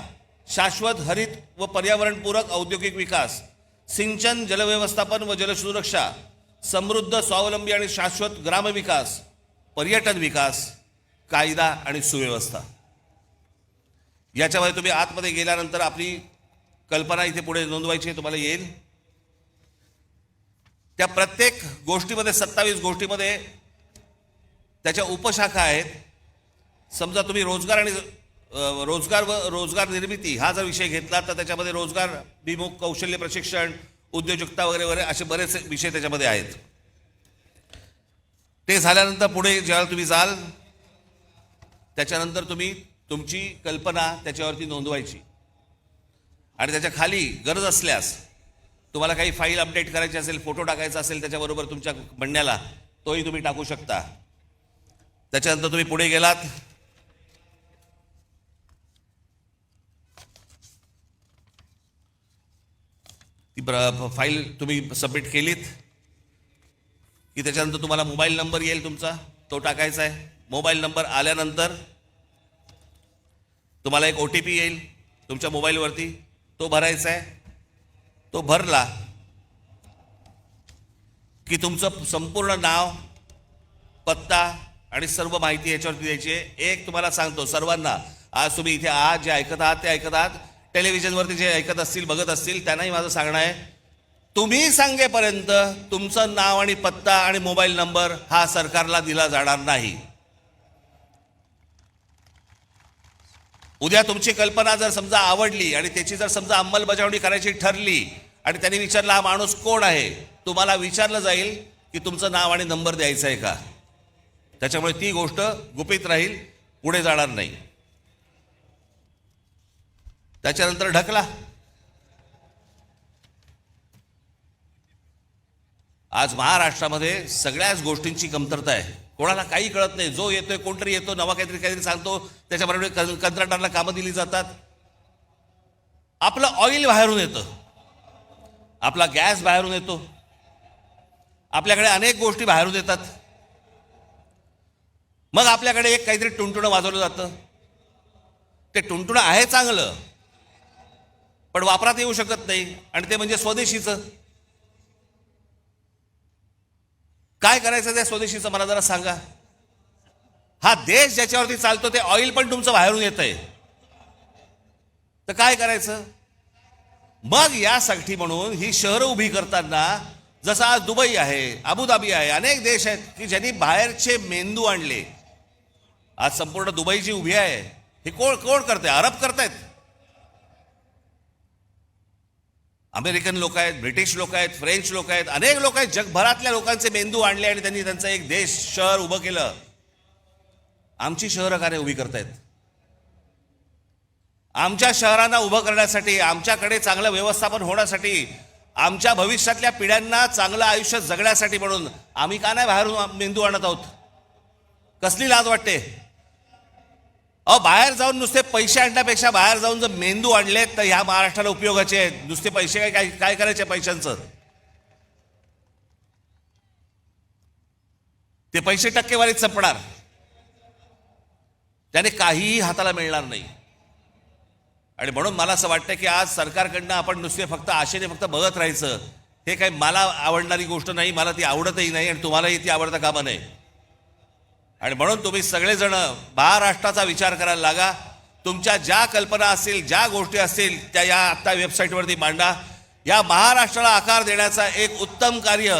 शाश्वत हरित व पर्यावरणपूरक औद्योगिक विकास, सिंचन, जलव्यवस्थापन व जलसुरक्षा, समृद्ध, स्वावलंबी आणि शाश्वत ग्रामविकास, पर्यटन विकास, कायदा आणि सुव्यवस्था. याच्यामध्ये तुम्ही आतमध्ये गेल्यानंतर आपली कल्पना इथे पुढे नोंदवायची तुम्हाला येईल. त्या प्रत्येक गोष्टीमध्ये 27 गोष्टीमध्ये त्याच्या उपशाखा आहेत. समजा तुम्ही रोजगार आणि रोजगार व रोजगार निर्मिती हा जर विषय घेतला तर त्याच्यामध्ये रोजगार विमुख, कौशल्य प्रशिक्षण, उद्योजकता वगैरे वगैरे असे बरेच विषय त्याच्यामध्ये आहेत. ते झाल्यानंतर पुढे जेव्हा तुम्ही जाल त्याच्यानंतर तुम्ही तुमची कल्पना त्याच्यावरती नोंदवायची, आणि त्याच्या खाली गरज असल्यास तुम्हाला काही फाईल अपडेट करायची असेल, फोटो टाकायचा असेल त्याच्याबरोबर तुमच्या म्हणण्याला, तोही तुम्ही टाकू शकता. त्याच्यानंतर तुम्ही पुढे गेलात ती फाईल तुम्ही सबमिट केलीत. की त्याच्यानंतर तुम्हाला मोबाईल नंबर येईल तुमचा, तो टाकायचा आहे. मोबाईल नंबर आल्यानंतर तुम्हाला एक OTP येईल तुमच्या मोबाईलवरती, तो भरायचा आहे. तो भरला की तुमचं संपूर्ण नाव, पत्ता आणि सर्व माहिती याच्यावरती द्यायची आहे. एक तुम्हाला सांगतो सर्वांना, आज तुम्ही इथे आहात, जे ऐकत आहात ते ऐकत आहात, टेलिव्हिजनवरती जे ऐकत असतील बघत असतील त्यांनाही माझं सांगणं आहे, तुम्ही सांगेपर्यंत तुमचं नाव आणि पत्ता आणि मोबाईल नंबर हा सरकारला दिला जाणार नाही. उद्या तुमची कल्पना जर समजा आवडली आणि त्याची जर समजा अंमलबजावणी करायची ठरली आणि त्यांनी विचारलं हा माणूस कोण आहे, तुम्हाला विचारलं जाईल की तुमचं नाव आणि नंबर द्यायचं आहे का. त्याच्यामुळे ती गोष्ट गुपित राहील, पुढे जाणार नाही. त्याच्यानंतर ढकला. आज महाराष्ट्रामध्ये सगळ्याच गोष्टींची कमतरता आहे. कोणाला काही कळत नाही. जो येतोय, कोणतरी येतो, नवा काहीतरी सांगतो, त्याच्याबरोबर कंत्राटदाराला कामं दिली जातात. आपलं ऑइल बाहेरून येतं, आपला गॅस बाहेरून येतो, आपल्याकडे अनेक गोष्टी बाहेरून येतात. मग आपल्याकडे एक काहीतरी टुणटुणं वाजवलं जातं. ते टुणटुणं आहे चांगलं, पण वापरात येऊ शकत नाही, आणि ते म्हणजे स्वदेशीचं. काय करायचं त्या स्वदेशीचं मला जरा सांगा. हा देश ज्याच्यावरती चालतो ते ऑइल पण तुमचं बाहेरून येतंय, तर काय करायचं. मग यासाठी म्हणून ही शहरं उभी करताना, जसं आज दुबई आहे, अबुधाबी आहे, अनेक देश आहेत की ज्यांनी बाहेरचे मेंदू आणले. आज संपूर्ण दुबई जी उभी आहे हे कोण करते? अरब करतायत, अमेरिकन लोक आहेत, ब्रिटिश लोक आहेत, फ्रेंच लोक आहेत, अनेक लोक आहेत. जगभरातल्या लोकांचे मेंदू आणले आणि त्यांनी त्यांचं एक देश, शहर उभं केलं. आमची शहरं का नाही उभी करतायत? आमच्या शहरांना उभं करण्यासाठी, आमच्याकडे चांगलं व्यवस्थापन होण्यासाठी, आमच्या भविष्यातल्या पिढ्यांना चांगलं आयुष्य जगण्यासाठी म्हणून आम्ही का नाही बाहेरून मेंदू आणत आहोत? कसली लाज वाटते. बाहेर जाऊन नुसते पैसे आणण्यापेक्षा बाहेर जाऊन जर मेंदू आणले तर ह्या महाराष्ट्राला उपयोगाचे आहेत. नुसते पैसे काय करायचे पैशांचं? ते पैसे टक्केवारीत संपणार, त्याने काहीही हाताला मिळणार नाही. आणि म्हणून मला असं वाटतं की आज सरकारकडनं आपण नुसते फक्त आशेने फक्त बघत राहायचं, हे काही मला आवडणारी गोष्ट नाही. मला ती आवडतही नाही आणि तुम्हालाही ती आवडता कामा नये. आणि म्हणून तुम्ही सगळेजण महाराष्ट्राचा विचार करायला लागा. तुमच्या ज्या कल्पना असतील, ज्या गोष्टी असतील, त्या या आत्ता वेबसाईटवरती मांडा. या महाराष्ट्राला आकार देण्याचा एक उत्तम कार्य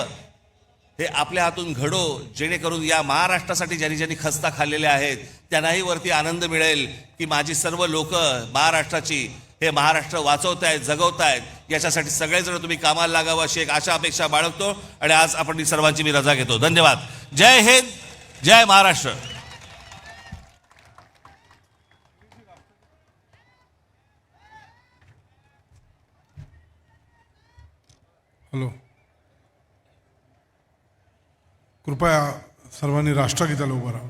हे आपल्या हातून घडो, जेणेकरून या महाराष्ट्रासाठी ज्यांनी खस्ता खाल्लेल्या आहेत त्यांनाही वरती आनंद मिळेल की माझी सर्व लोक महाराष्ट्राची, हे महाराष्ट्र वाचवतायत, जगवतायत. याच्यासाठी सगळेजण तुम्ही कामाला लागावं अशी एक आशा अपेक्षा बाळगतो. आणि आज आपण सर्वांची मी रजा घेतो. धन्यवाद. जय हिंद, जय महाराष्ट्र. हॅलो, कृपया सर्वांनी राष्ट्रगीताला उभं राहा.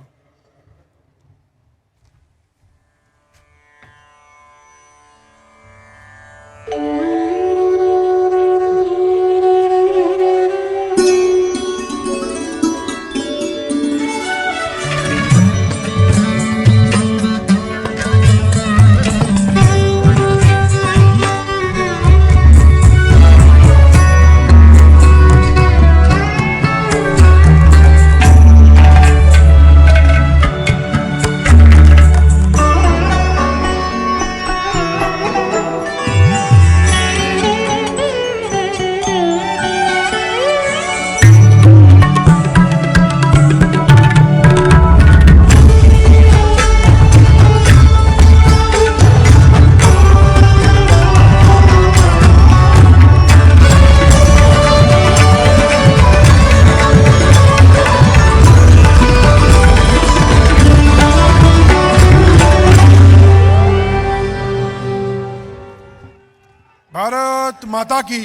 भारत माता की